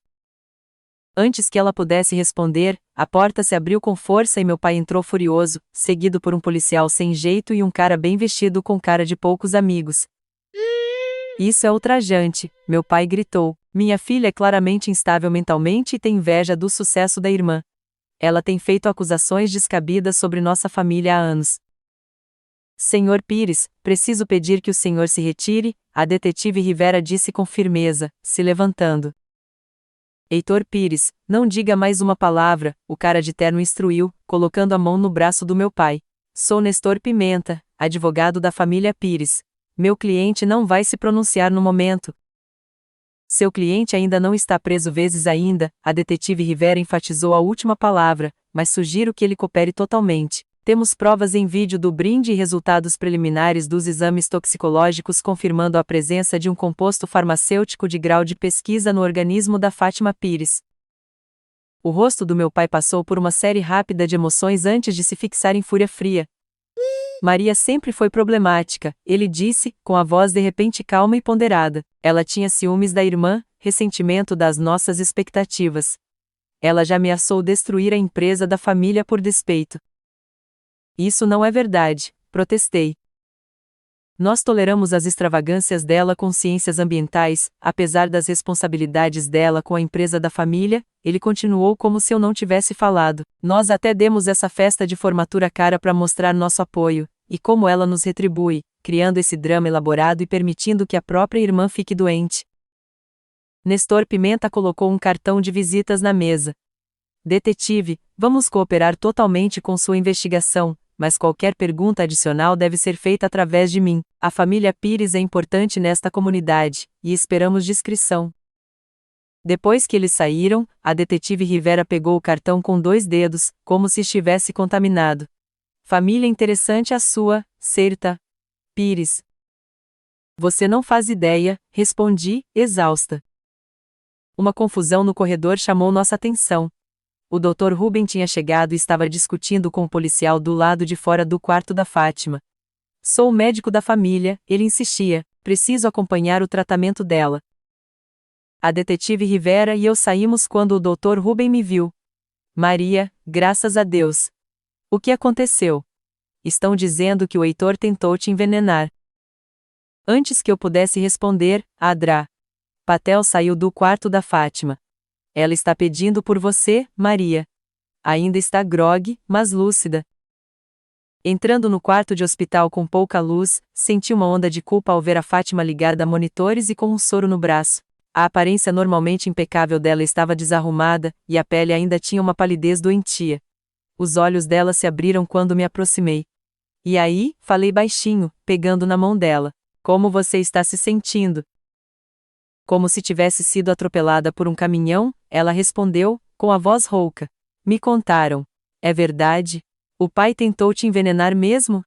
Antes que ela pudesse responder, a porta se abriu com força e meu pai entrou furioso, seguido por um policial sem jeito e um cara bem vestido com cara de poucos amigos. Isso é ultrajante, meu pai gritou. Minha filha é claramente instável mentalmente e tem inveja do sucesso da irmã. Ela tem feito acusações descabidas sobre nossa família há anos. Senhor Pires, preciso pedir que o senhor se retire, a detetive Rivera disse com firmeza, se levantando. Heitor Pires, não diga mais uma palavra, o cara de terno instruiu, colocando a mão no braço do meu pai. Sou Nestor Pimenta, advogado da família Pires. Meu cliente não vai se pronunciar no momento. Seu cliente ainda não está preso vezes ainda, a detetive Rivera enfatizou a última palavra, mas sugiro que ele coopere totalmente. Temos provas em vídeo do brinde e resultados preliminares dos exames toxicológicos confirmando a presença de um composto farmacêutico de grau de pesquisa no organismo da Fátima Pires. O rosto do meu pai passou por uma série rápida de emoções antes de se fixar em fúria fria. Maria sempre foi problemática, ele disse, com a voz de repente calma e ponderada. Ela tinha ciúmes da irmã, ressentimento das nossas expectativas. Ela já ameaçou destruir a empresa da família por despeito. Isso não é verdade, protestei. Nós toleramos as extravagâncias dela com ciências ambientais, apesar das responsabilidades dela com a empresa da família, ele continuou como se eu não tivesse falado. Nós até demos essa festa de formatura cara para mostrar nosso apoio, e como ela nos retribui, criando esse drama elaborado e permitindo que a própria irmã fique doente. Nestor Pimenta colocou um cartão de visitas na mesa. Detetive, vamos cooperar totalmente com sua investigação, mas qualquer pergunta adicional deve ser feita através de mim. A família Pires é importante nesta comunidade, e esperamos discrição. Depois que eles saíram, a detetive Rivera pegou o cartão com 2 dedos, como se estivesse contaminado. Família interessante a sua, Certa. Pires. Você não faz ideia, respondi, exausta. Uma confusão no corredor chamou nossa atenção. O Dr. Ruben tinha chegado e estava discutindo com o policial do lado de fora do quarto da Fátima. Sou o médico da família, ele insistia, preciso acompanhar o tratamento dela. A detetive Rivera e eu saímos quando o Dr. Ruben me viu. Maria, graças a Deus. O que aconteceu? Estão dizendo que o Heitor tentou te envenenar. Antes que eu pudesse responder, Adra Patel saiu do quarto da Fátima. Ela está pedindo por você, Maria. Ainda está grogue, mas lúcida. Entrando no quarto de hospital com pouca luz, senti uma onda de culpa ao ver a Fátima ligada a monitores e com um soro no braço. A aparência normalmente impecável dela estava desarrumada, e a pele ainda tinha uma palidez doentia. Os olhos dela se abriram quando me aproximei. E aí, falei baixinho, pegando na mão dela. Como você está se sentindo? Como se tivesse sido atropelada por um caminhão, ela respondeu, com a voz rouca. Me contaram. É verdade? O pai tentou te envenenar mesmo?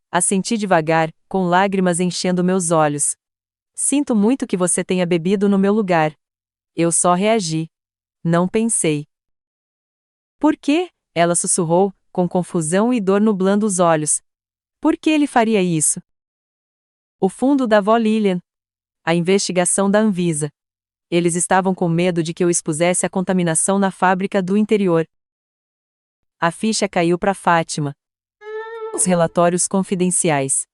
Assenti devagar, com lágrimas enchendo meus olhos. Sinto muito que você tenha bebido no meu lugar. Eu só reagi. Não pensei. Por quê? Ela sussurrou, com confusão e dor nublando os olhos. Por que ele faria isso? O fundo da avó Lilian. A investigação da Anvisa. Eles estavam com medo de que eu expusesse a contaminação na fábrica do interior. A ficha caiu para Fátima. Os relatórios confidenciais.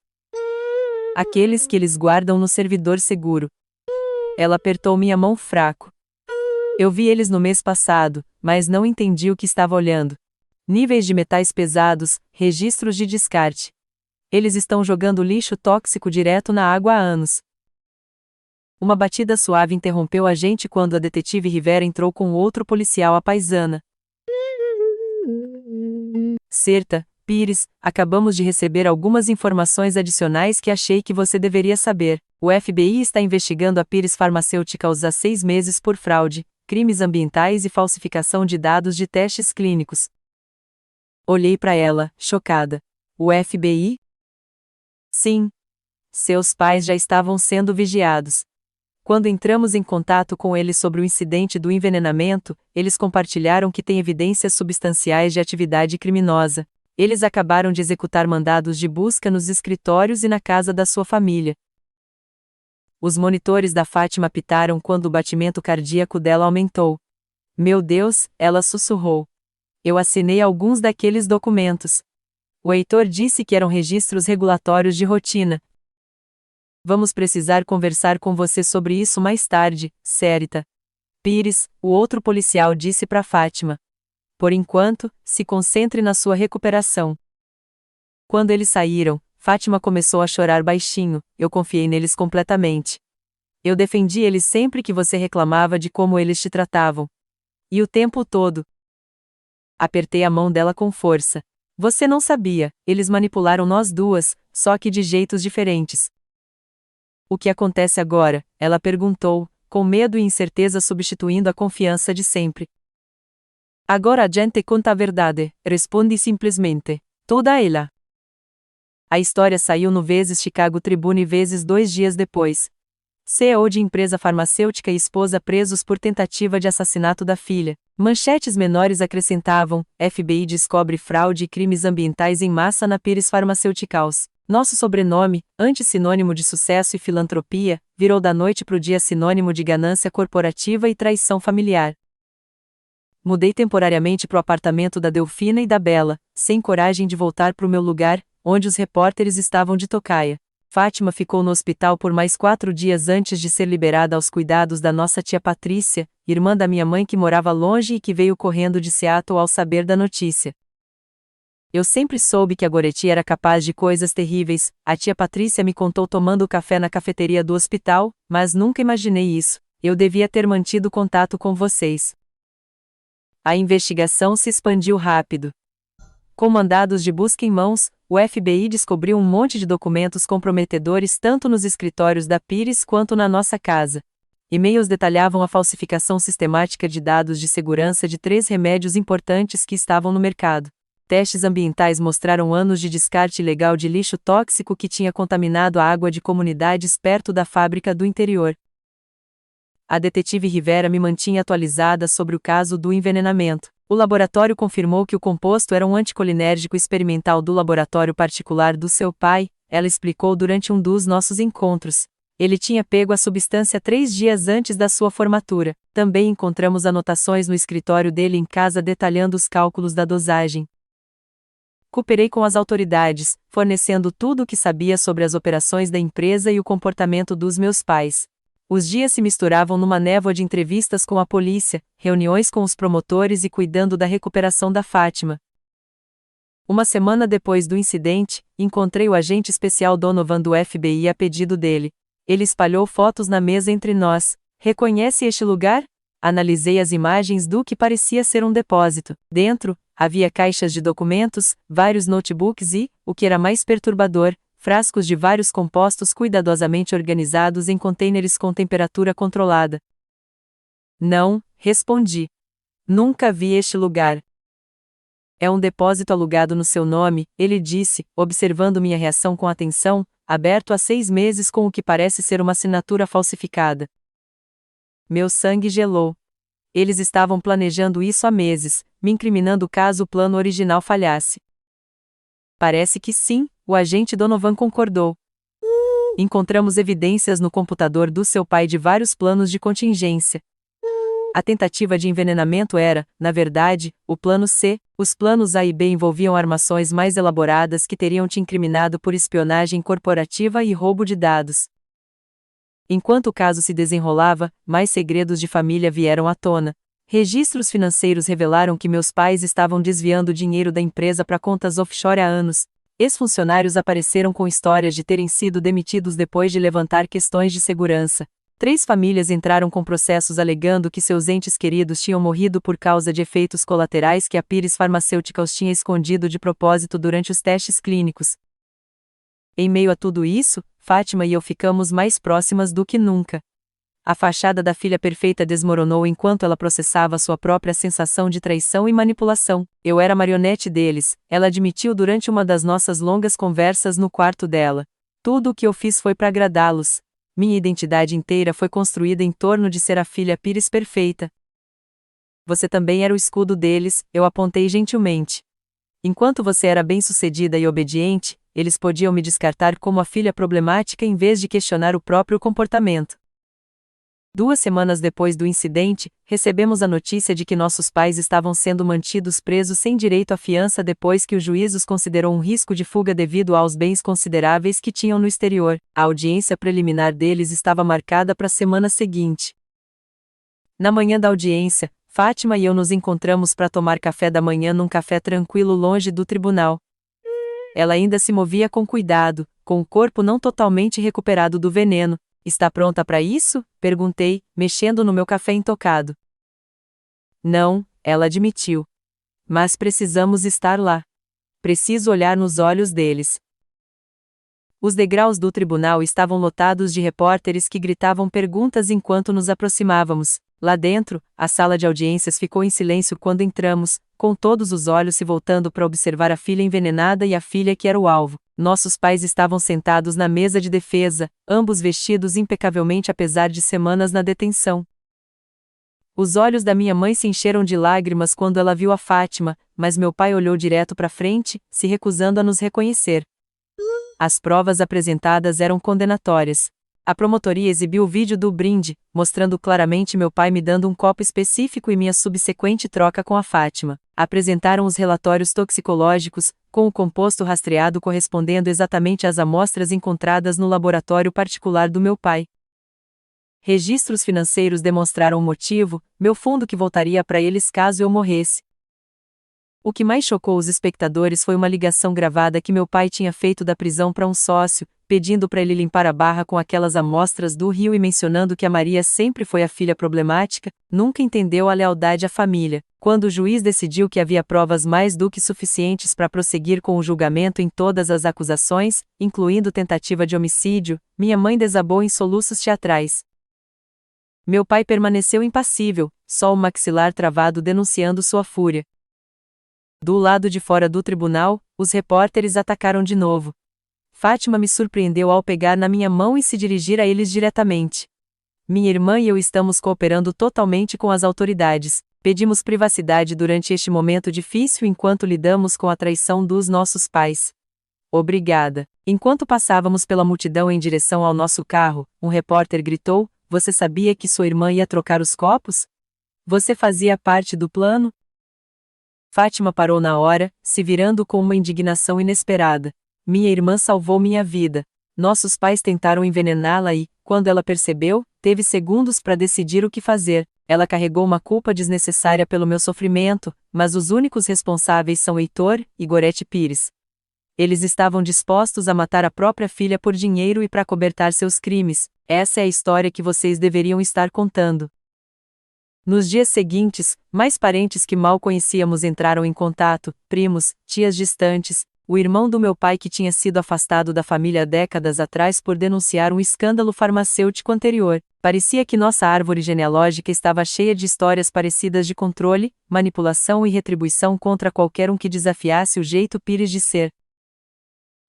Aqueles que eles guardam no servidor seguro. Ela apertou minha mão fraco. Eu vi eles no mês passado, mas não entendi o que estava olhando. Níveis de metais pesados, registros de descarte. Eles estão jogando lixo tóxico direto na água há anos. Uma batida suave interrompeu a gente quando a detetive Rivera entrou com outro policial à paisana. Certa, Pires, acabamos de receber algumas informações adicionais que achei que você deveria saber. O FBI está investigando a Pires Pharmaceuticals há 6 meses por fraude, crimes ambientais e falsificação de dados de testes clínicos. Olhei para ela, chocada. O FBI? Sim. Seus pais já estavam sendo vigiados. Quando entramos em contato com eles sobre o incidente do envenenamento, eles compartilharam que tem evidências substanciais de atividade criminosa. Eles acabaram de executar mandados de busca nos escritórios e na casa da sua família. Os monitores da Fátima apitaram quando o batimento cardíaco dela aumentou. Meu Deus, ela sussurrou. Eu assinei alguns daqueles documentos. O Heitor disse que eram registros regulatórios de rotina. Vamos precisar conversar com você sobre isso mais tarde, Certa. Pires, o outro policial disse para Fátima. Por enquanto, se concentre na sua recuperação. Quando eles saíram, Fátima começou a chorar baixinho, eu confiei neles completamente. Eu defendi eles sempre que você reclamava de como eles te tratavam. E o tempo todo. Apertei a mão dela com força. Você não sabia, eles manipularam nós duas, só que de jeitos diferentes. O que acontece agora? Ela perguntou, com medo e incerteza substituindo a confiança de sempre. Agora a gente conta a verdade, responde simplesmente. Toda ela. A história saiu no vezes Chicago Tribune vezes 2 dias depois. CEO de empresa farmacêutica e esposa presos por tentativa de assassinato da filha. Manchetes menores acrescentavam, FBI descobre fraude e crimes ambientais em massa na Pires Pharmaceuticals. Nosso sobrenome, antes sinônimo de sucesso e filantropia, virou da noite pro dia sinônimo de ganância corporativa e traição familiar. Mudei temporariamente pro apartamento da Delfina e da Bela, sem coragem de voltar pro meu lugar, onde os repórteres estavam de tocaia. Fátima ficou no hospital por mais 4 dias antes de ser liberada aos cuidados da nossa tia Patrícia, irmã da minha mãe que morava longe e que veio correndo de Seattle ao saber da notícia. Eu sempre soube que a Goretti era capaz de coisas terríveis, a tia Patrícia me contou tomando café na cafeteria do hospital, mas nunca imaginei isso, eu devia ter mantido contato com vocês. A investigação se expandiu rápido. Com mandados de busca em mãos, o FBI descobriu um monte de documentos comprometedores tanto nos escritórios da Pires quanto na nossa casa. E-mails detalhavam a falsificação sistemática de dados de segurança de 3 remédios importantes que estavam no mercado. Testes ambientais mostraram anos de descarte ilegal de lixo tóxico que tinha contaminado a água de comunidades perto da fábrica do interior. A detetive Rivera me mantinha atualizada sobre o caso do envenenamento. O laboratório confirmou que o composto era um anticolinérgico experimental do laboratório particular do seu pai, ela explicou durante um dos nossos encontros. Ele tinha pego a substância 3 dias antes da sua formatura. Também encontramos anotações no escritório dele em casa detalhando os cálculos da dosagem. Cooperei com as autoridades, fornecendo tudo o que sabia sobre as operações da empresa e o comportamento dos meus pais. Os dias se misturavam numa névoa de entrevistas com a polícia, reuniões com os promotores e cuidando da recuperação da Fátima. Uma semana depois do incidente, encontrei o agente especial Donovan do FBI a pedido dele. Ele espalhou fotos na mesa entre nós. Reconhece este lugar? Analisei as imagens do que parecia ser um depósito. Dentro, havia caixas de documentos, vários notebooks e, o que era mais perturbador, frascos de vários compostos cuidadosamente organizados em contêineres com temperatura controlada. Não, respondi. Nunca vi este lugar. É um depósito alugado no seu nome, ele disse, observando minha reação com atenção, aberto há 6 meses com o que parece ser uma assinatura falsificada. Meu sangue gelou. Eles estavam planejando isso há meses, me incriminando caso o plano original falhasse. Parece que sim, o agente Donovan concordou. Encontramos evidências no computador do seu pai de vários planos de contingência. A tentativa de envenenamento era, na verdade, o plano C. Os planos A e B envolviam armações mais elaboradas que teriam te incriminado por espionagem corporativa e roubo de dados. Enquanto o caso se desenrolava, mais segredos de família vieram à tona. Registros financeiros revelaram que meus pais estavam desviando dinheiro da empresa para contas offshore há anos. Ex-funcionários apareceram com histórias de terem sido demitidos depois de levantar questões de segurança. 3 famílias entraram com processos alegando que seus entes queridos tinham morrido por causa de efeitos colaterais que a Pires Pharmaceuticals tinha escondido de propósito durante os testes clínicos. Em meio a tudo isso, Fátima e eu ficamos mais próximas do que nunca. A fachada da filha perfeita desmoronou enquanto ela processava sua própria sensação de traição e manipulação. Eu era marionete deles, ela admitiu durante uma das nossas longas conversas no quarto dela. Tudo o que eu fiz foi para agradá-los. Minha identidade inteira foi construída em torno de ser a filha Pires perfeita. Você também era o escudo deles, eu apontei gentilmente. Enquanto você era bem-sucedida e obediente, eles podiam me descartar como a filha problemática em vez de questionar o próprio comportamento. 2 semanas depois do incidente, recebemos a notícia de que nossos pais estavam sendo mantidos presos sem direito à fiança depois que o juiz os considerou um risco de fuga devido aos bens consideráveis que tinham no exterior. A audiência preliminar deles estava marcada para a semana seguinte. Na manhã da audiência, Fátima e eu nos encontramos para tomar café da manhã num café tranquilo longe do tribunal. Ela ainda se movia com cuidado, com o corpo não totalmente recuperado do veneno. Está pronta para isso? Perguntei, mexendo no meu café intocado. Não, ela admitiu. Mas precisamos estar lá. Preciso olhar nos olhos deles. Os degraus do tribunal estavam lotados de repórteres que gritavam perguntas enquanto nos aproximávamos. Lá dentro, a sala de audiências ficou em silêncio quando entramos, com todos os olhos se voltando para observar a filha envenenada e a filha que era o alvo. Nossos pais estavam sentados na mesa de defesa, ambos vestidos impecavelmente apesar de semanas na detenção. Os olhos da minha mãe se encheram de lágrimas quando ela viu a Fátima, mas meu pai olhou direto para frente, se recusando a nos reconhecer. As provas apresentadas eram condenatórias. A promotoria exibiu o vídeo do brinde, mostrando claramente meu pai me dando um copo específico e minha subsequente troca com a Fátima. Apresentaram os relatórios toxicológicos, com o composto rastreado correspondendo exatamente às amostras encontradas no laboratório particular do meu pai. Registros financeiros demonstraram o motivo, meu fundo que voltaria para eles caso eu morresse. O que mais chocou os espectadores foi uma ligação gravada que meu pai tinha feito da prisão para um sócio, pedindo para ele limpar a barra com aquelas amostras do rio e mencionando que a Maria sempre foi a filha problemática, nunca entendeu a lealdade à família. Quando o juiz decidiu que havia provas mais do que suficientes para prosseguir com o julgamento em todas as acusações, incluindo tentativa de homicídio, minha mãe desabou em soluços teatrais. Meu pai permaneceu impassível, só o maxilar travado denunciando sua fúria. Do lado de fora do tribunal, os repórteres atacaram de novo. Fátima me surpreendeu ao pegar na minha mão e se dirigir a eles diretamente. Minha irmã e eu estamos cooperando totalmente com as autoridades. Pedimos privacidade durante este momento difícil enquanto lidamos com a traição dos nossos pais. Obrigada. Enquanto passávamos pela multidão em direção ao nosso carro, um repórter gritou: "Você sabia que sua irmã ia trocar os copos? Você fazia parte do plano?" Fátima parou na hora, se virando com uma indignação inesperada. Minha irmã salvou minha vida. Nossos pais tentaram envenená-la e, quando ela percebeu, teve segundos para decidir o que fazer. Ela carregou uma culpa desnecessária pelo meu sofrimento, mas os únicos responsáveis são Heitor e Gorete Pires. Eles estavam dispostos a matar a própria filha por dinheiro e para cobertar seus crimes. Essa é a história que vocês deveriam estar contando. Nos dias seguintes, mais parentes que mal conhecíamos entraram em contato, primos, tias distantes, o irmão do meu pai que tinha sido afastado da família décadas atrás por denunciar um escândalo farmacêutico anterior. Parecia que nossa árvore genealógica estava cheia de histórias parecidas de controle, manipulação e retribuição contra qualquer um que desafiasse o jeito Pires de ser.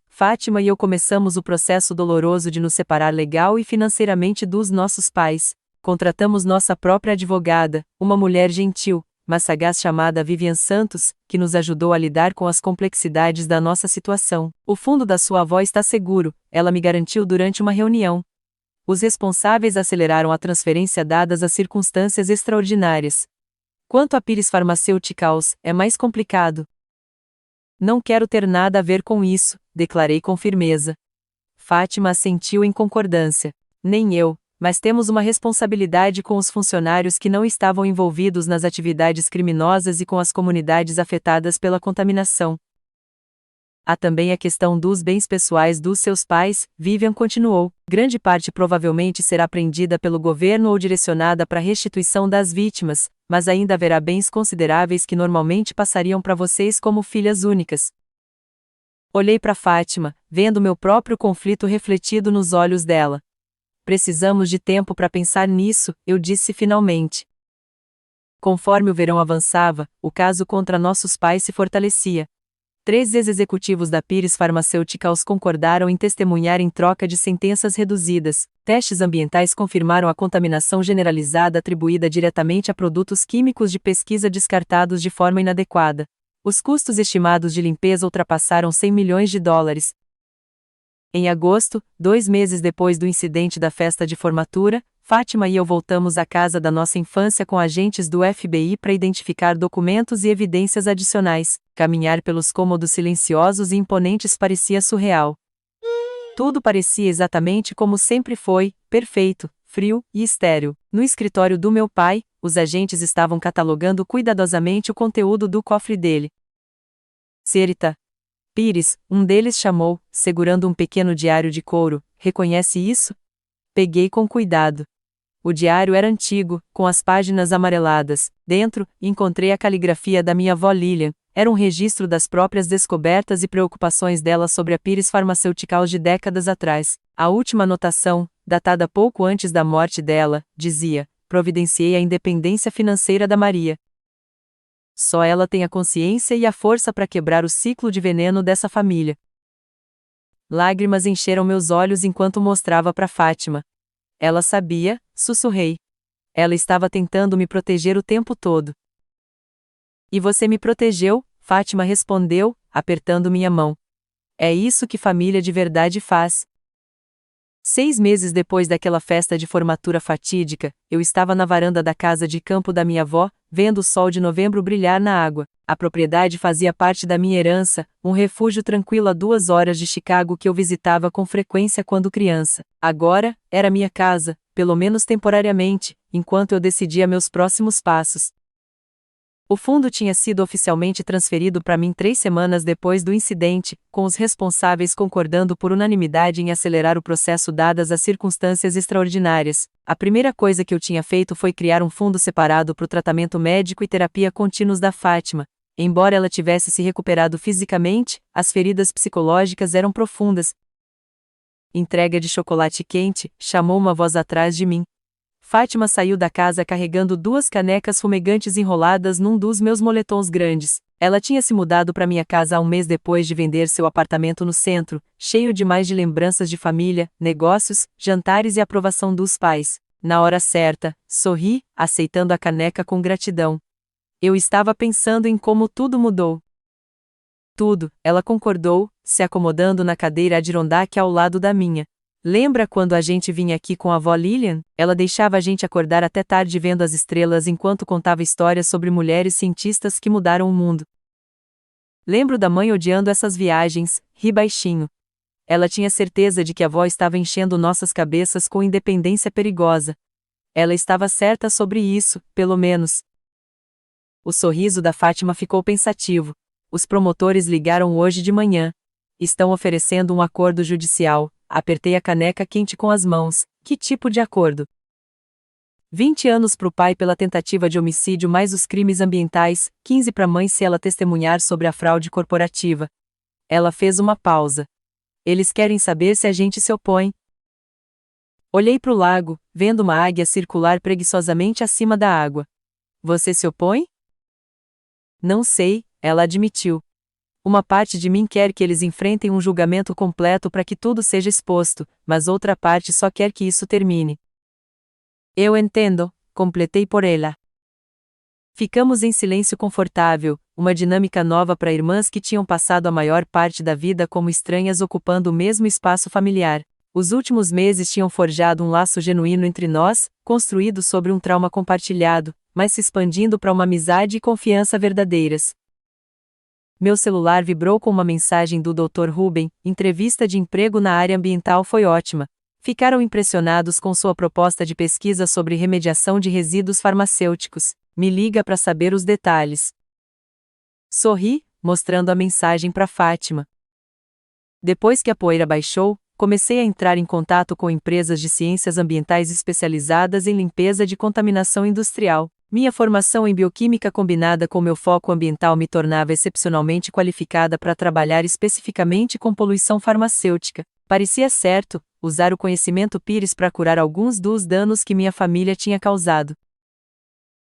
Fátima e eu começamos o processo doloroso de nos separar legal e financeiramente dos nossos pais. Contratamos nossa própria advogada, uma mulher gentil, mas sagaz chamada Vivian Santos, que nos ajudou a lidar com as complexidades da nossa situação. O fundo da sua avó está seguro, ela me garantiu durante uma reunião. Os responsáveis aceleraram a transferência dadas as circunstâncias extraordinárias. Quanto a Pires Pharmaceuticals, é mais complicado. Não quero ter nada a ver com isso, declarei com firmeza. Fátima assentiu em concordância. Nem eu. Mas temos uma responsabilidade com os funcionários que não estavam envolvidos nas atividades criminosas e com as comunidades afetadas pela contaminação. Há também a questão dos bens pessoais dos seus pais, Vivian continuou. Grande parte provavelmente será apreendida pelo governo ou direcionada para a restituição das vítimas, mas ainda haverá bens consideráveis que normalmente passariam para vocês como filhas únicas. Olhei para Fátima, vendo meu próprio conflito refletido nos olhos dela. Precisamos de tempo para pensar nisso, eu disse finalmente. Conforme o verão avançava, o caso contra nossos pais se fortalecia. 3 ex-executivos da Pires Pharmaceuticals concordaram em testemunhar em troca de sentenças reduzidas. Testes ambientais confirmaram a contaminação generalizada atribuída diretamente a produtos químicos de pesquisa descartados de forma inadequada. Os custos estimados de limpeza ultrapassaram US$100 milhões. Em agosto, 2 meses depois do incidente da festa de formatura, Fátima e eu voltamos à casa da nossa infância com agentes do FBI para identificar documentos e evidências adicionais. Caminhar pelos cômodos silenciosos e imponentes parecia surreal. Tudo parecia exatamente como sempre foi, perfeito, frio e estéril. No escritório do meu pai, os agentes estavam catalogando cuidadosamente o conteúdo do cofre dele. Serita Pires, um deles chamou, segurando um pequeno diário de couro. Reconhece isso? Peguei com cuidado. O diário era antigo, com as páginas amareladas. Dentro, encontrei a caligrafia da minha avó Lilian. Era um registro das próprias descobertas e preocupações dela sobre a Pires Pharmaceuticals de décadas atrás. A última anotação, datada pouco antes da morte dela, dizia: "Providenciei a independência financeira da Maria. Só ela tem a consciência e a força para quebrar o ciclo de veneno dessa família." Lágrimas encheram meus olhos enquanto mostrava para Fátima. Ela sabia, sussurrei. Ela estava tentando me proteger o tempo todo. "E você me protegeu?" Fátima respondeu, apertando minha mão. "É isso que família de verdade faz." 6 meses depois daquela festa de formatura fatídica, eu estava na varanda da casa de campo da minha avó, vendo o sol de novembro brilhar na água. A propriedade fazia parte da minha herança, um refúgio tranquilo a 2 horas de Chicago que eu visitava com frequência quando criança. Agora, era minha casa, pelo menos temporariamente, enquanto eu decidia meus próximos passos. O fundo tinha sido oficialmente transferido para mim 3 semanas depois do incidente, com os responsáveis concordando por unanimidade em acelerar o processo dadas as circunstâncias extraordinárias. A primeira coisa que eu tinha feito foi criar um fundo separado para o tratamento médico e terapia contínuos da Fátima. Embora ela tivesse se recuperado fisicamente, as feridas psicológicas eram profundas. "Entrega de chocolate quente", chamou uma voz atrás de mim. Fátima saiu da casa carregando 2 canecas fumegantes enroladas num dos meus moletons grandes. Ela tinha se mudado para minha casa há um mês depois de vender seu apartamento no centro, cheio demais de lembranças de família, negócios, jantares e aprovação dos pais. Na hora certa, sorri, aceitando a caneca com gratidão. Eu estava pensando em como tudo mudou. Tudo, ela concordou, se acomodando na cadeira Adirondack ao lado da minha. Lembra quando a gente vinha aqui com a avó Lillian? Ela deixava a gente acordar até tarde vendo as estrelas enquanto contava histórias sobre mulheres cientistas que mudaram o mundo. Lembro da mãe odiando essas viagens, ri baixinho. Ela tinha certeza de que a avó estava enchendo nossas cabeças com independência perigosa. Ela estava certa sobre isso, pelo menos. O sorriso da Fátima ficou pensativo. Os promotores ligaram hoje de manhã. Estão oferecendo um acordo judicial. Apertei a caneca quente com as mãos. Que tipo de acordo? 20 anos para o pai pela tentativa de homicídio mais os crimes ambientais, 15 para a mãe se ela testemunhar sobre a fraude corporativa. Ela fez uma pausa. Eles querem saber se a gente se opõe. Olhei para o lago, vendo uma águia circular preguiçosamente acima da água. Você se opõe? Não sei, ela admitiu. Uma parte de mim quer que eles enfrentem um julgamento completo para que tudo seja exposto, mas outra parte só quer que isso termine. Eu entendo, completei por ela. Ficamos em silêncio confortável, uma dinâmica nova para irmãs que tinham passado a maior parte da vida como estranhas ocupando o mesmo espaço familiar. Os últimos meses tinham forjado um laço genuíno entre nós, construído sobre um trauma compartilhado, mas se expandindo para uma amizade e confiança verdadeiras. Meu celular vibrou com uma mensagem do Dr. Ruben. Entrevista de emprego na área ambiental foi ótima. Ficaram impressionados com sua proposta de pesquisa sobre remediação de resíduos farmacêuticos. Me liga para saber os detalhes. Sorri, mostrando a mensagem para Fátima. Depois que a poeira baixou, comecei a entrar em contato com empresas de ciências ambientais especializadas em limpeza de contaminação industrial. Minha formação em bioquímica combinada com meu foco ambiental me tornava excepcionalmente qualificada para trabalhar especificamente com poluição farmacêutica. Parecia certo usar o conhecimento Pires para curar alguns dos danos que minha família tinha causado.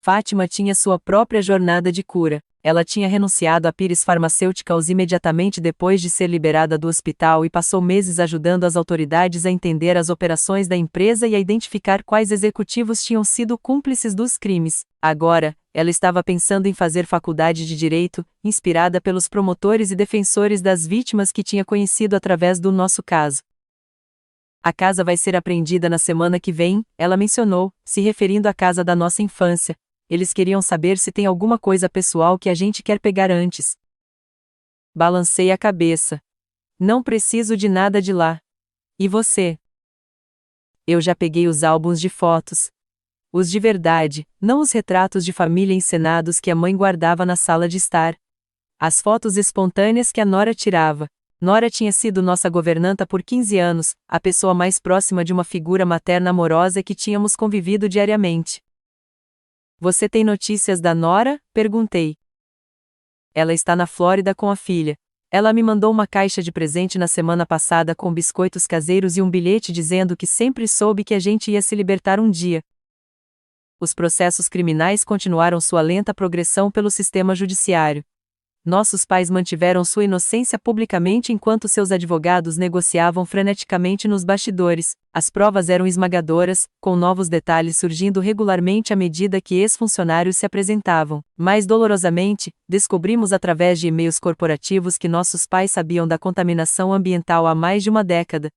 Fátima tinha sua própria jornada de cura. Ela tinha renunciado à Pires Pharmaceuticals imediatamente depois de ser liberada do hospital e passou meses ajudando as autoridades a entender as operações da empresa e a identificar quais executivos tinham sido cúmplices dos crimes. Agora, ela estava pensando em fazer faculdade de Direito, inspirada pelos promotores e defensores das vítimas que tinha conhecido através do nosso caso. A casa vai ser apreendida na semana que vem, ela mencionou, se referindo à casa da nossa infância. Eles queriam saber se tem alguma coisa pessoal que a gente quer pegar antes. Balancei a cabeça. Não preciso de nada de lá. E você? Eu já peguei os álbuns de fotos. Os de verdade, não os retratos de família encenados que a mãe guardava na sala de estar. As fotos espontâneas que a Nora tirava. Nora tinha sido nossa governanta por 15 anos, a pessoa mais próxima de uma figura materna amorosa que tínhamos convivido diariamente. Você tem notícias da Nora? Perguntei. Ela está na Flórida com a filha. Ela me mandou uma caixa de presente na semana passada com biscoitos caseiros e um bilhete dizendo que sempre soube que a gente ia se libertar um dia. Os processos criminais continuaram sua lenta progressão pelo sistema judiciário. Nossos pais mantiveram sua inocência publicamente enquanto seus advogados negociavam freneticamente nos bastidores. As provas eram esmagadoras, com novos detalhes surgindo regularmente à medida que ex-funcionários se apresentavam. Mais dolorosamente, descobrimos através de e-mails corporativos que nossos pais sabiam da contaminação ambiental há mais de uma década.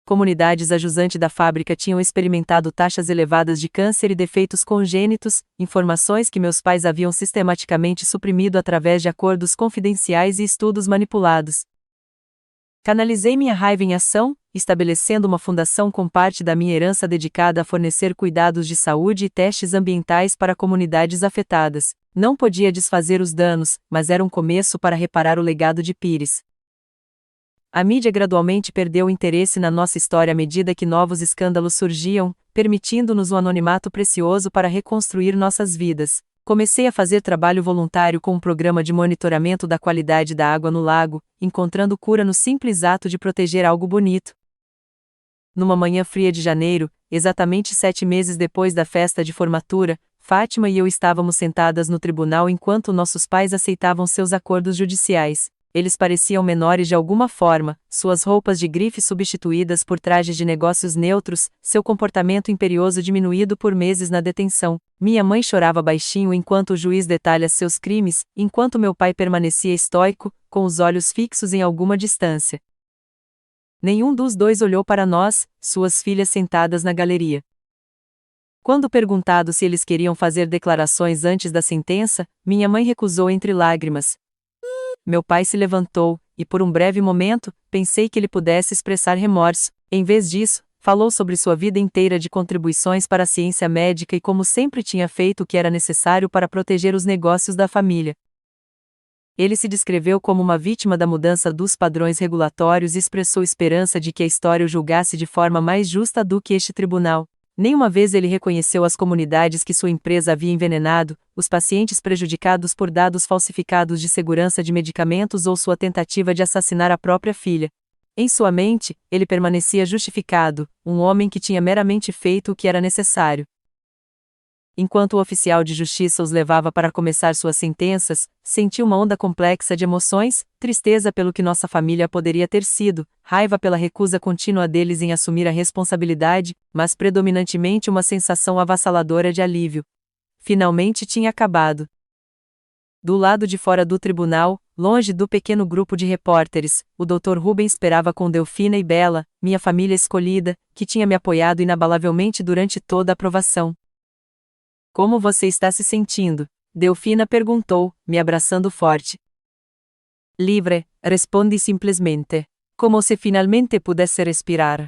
Comunidades a jusante da fábrica tinham experimentado taxas elevadas de câncer e defeitos congênitos, informações que meus pais haviam sistematicamente suprimido através de acordos confidenciais e estudos manipulados. Canalizei minha raiva em ação, estabelecendo uma fundação com parte da minha herança dedicada a fornecer cuidados de saúde e testes ambientais para comunidades afetadas. Não podia desfazer os danos, mas era um começo para reparar o legado de Pires. A mídia gradualmente perdeu o interesse na nossa história à medida que novos escândalos surgiam, permitindo-nos um anonimato precioso para reconstruir nossas vidas. Comecei a fazer trabalho voluntário com um programa de monitoramento da qualidade da água no lago, encontrando cura no simples ato de proteger algo bonito. Numa manhã fria de janeiro, exatamente 7 meses depois da festa de formatura, Fátima e eu estávamos sentadas no tribunal enquanto nossos pais aceitavam seus acordos judiciais. Eles pareciam menores de alguma forma, suas roupas de grife substituídas por trajes de negócios neutros, seu comportamento imperioso diminuído por meses na detenção. Minha mãe chorava baixinho enquanto o juiz detalha seus crimes, enquanto meu pai permanecia estoico, com os olhos fixos em alguma distância. Nenhum dos dois olhou para nós, suas filhas sentadas na galeria. Quando perguntado se eles queriam fazer declarações antes da sentença, minha mãe recusou entre lágrimas. Meu pai se levantou, e por um breve momento, pensei que ele pudesse expressar remorso. Em vez disso, falou sobre sua vida inteira de contribuições para a ciência médica e como sempre tinha feito o que era necessário para proteger os negócios da família. Ele se descreveu como uma vítima da mudança dos padrões regulatórios e expressou esperança de que a história o julgasse de forma mais justa do que este tribunal. Nenhuma vez ele reconheceu as comunidades que sua empresa havia envenenado, os pacientes prejudicados por dados falsificados de segurança de medicamentos ou sua tentativa de assassinar a própria filha. Em sua mente, ele permanecia justificado, um homem que tinha meramente feito o que era necessário. Enquanto o oficial de justiça os levava para começar suas sentenças, senti uma onda complexa de emoções, tristeza pelo que nossa família poderia ter sido, raiva pela recusa contínua deles em assumir a responsabilidade, mas predominantemente uma sensação avassaladora de alívio. Finalmente tinha acabado. Do lado de fora do tribunal, longe do pequeno grupo de repórteres, o Dr. Rubens esperava com Delfina e Bela, minha família escolhida, que tinha me apoiado inabalavelmente durante toda a aprovação. Como você está se sentindo? Delfina perguntou, me abraçando forte. Livre, respondi simplesmente. Como se finalmente pudesse respirar.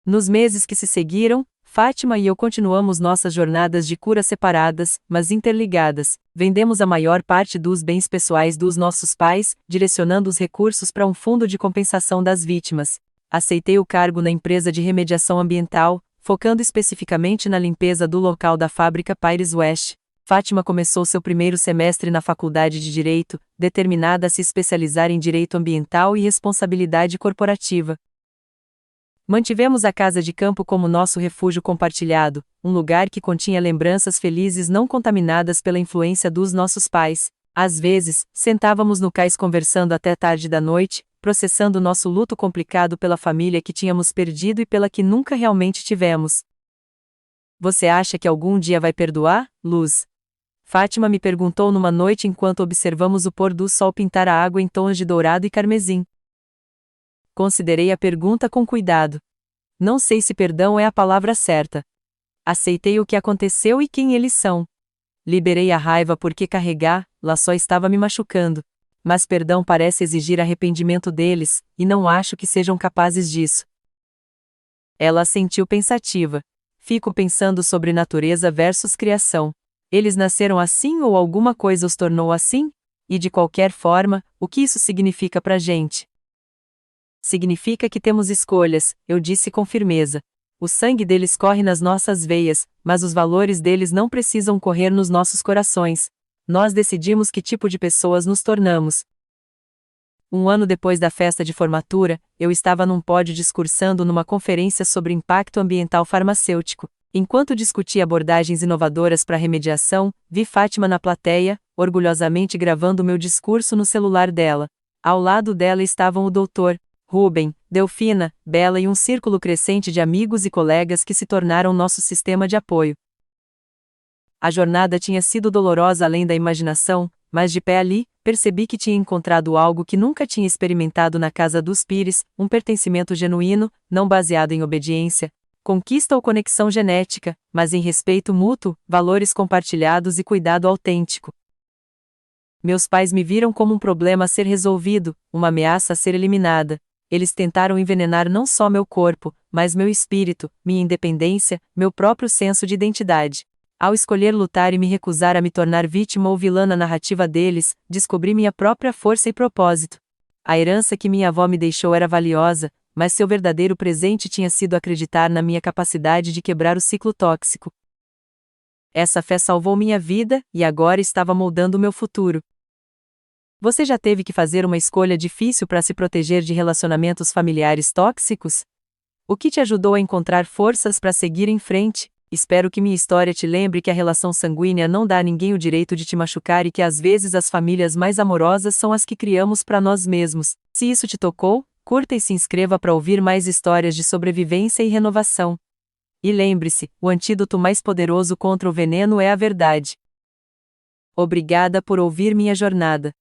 Nos meses que se seguiram, Fátima e eu continuamos nossas jornadas de cura separadas, mas interligadas. Vendemos a maior parte dos bens pessoais dos nossos pais, direcionando os recursos para um fundo de compensação das vítimas. Aceitei o cargo na empresa de remediação ambiental, focando especificamente na limpeza do local da fábrica Pires West. Fátima começou seu primeiro semestre na Faculdade de Direito, determinada a se especializar em Direito Ambiental e Responsabilidade Corporativa. Mantivemos a casa de campo como nosso refúgio compartilhado, um lugar que continha lembranças felizes não contaminadas pela influência dos nossos pais. Às vezes, sentávamos no cais conversando até tarde da noite, processando nosso luto complicado pela família que tínhamos perdido e pela que nunca realmente tivemos. Você acha que algum dia vai perdoar, Luz? Fátima me perguntou numa noite enquanto observamos o pôr do sol pintar a água em tons de dourado e carmesim. Considerei a pergunta com cuidado. Não sei se perdão é a palavra certa. Aceitei o que aconteceu e quem eles são. Liberei a raiva porque carregá-la só estava me machucando. Mas perdão parece exigir arrependimento deles, e não acho que sejam capazes disso. Ela assentiu pensativa. Fico pensando sobre natureza versus criação. Eles nasceram assim ou alguma coisa os tornou assim? E de qualquer forma, o que isso significa pra gente? Significa que temos escolhas, eu disse com firmeza. O sangue deles corre nas nossas veias, mas os valores deles não precisam correr nos nossos corações. Nós decidimos que tipo de pessoas nos tornamos. Um ano depois da festa de formatura, eu estava num pódio discursando numa conferência sobre impacto ambiental farmacêutico. Enquanto discutia abordagens inovadoras para remediação, vi Fátima na plateia, orgulhosamente gravando meu discurso no celular dela. Ao lado dela estavam o Dr. Ruben, Delfina, Bela e um círculo crescente de amigos e colegas que se tornaram nosso sistema de apoio. A jornada tinha sido dolorosa além da imaginação, mas de pé ali, percebi que tinha encontrado algo que nunca tinha experimentado na casa dos Pires, um pertencimento genuíno, não baseado em obediência, conquista ou conexão genética, mas em respeito mútuo, valores compartilhados e cuidado autêntico. Meus pais me viram como um problema a ser resolvido, uma ameaça a ser eliminada. Eles tentaram envenenar não só meu corpo, mas meu espírito, minha independência, meu próprio senso de identidade. Ao escolher lutar e me recusar a me tornar vítima ou vilã na narrativa deles, descobri minha própria força e propósito. A herança que minha avó me deixou era valiosa, mas seu verdadeiro presente tinha sido acreditar na minha capacidade de quebrar o ciclo tóxico. Essa fé salvou minha vida, e agora estava moldando o meu futuro. Você já teve que fazer uma escolha difícil para se proteger de relacionamentos familiares tóxicos? O que te ajudou a encontrar forças para seguir em frente? Espero que minha história te lembre que a relação sanguínea não dá a ninguém o direito de te machucar e que às vezes as famílias mais amorosas são as que criamos para nós mesmos. Se isso te tocou, curta e se inscreva para ouvir mais histórias de sobrevivência e renovação. E lembre-se, o antídoto mais poderoso contra o veneno é a verdade. Obrigada por ouvir minha jornada.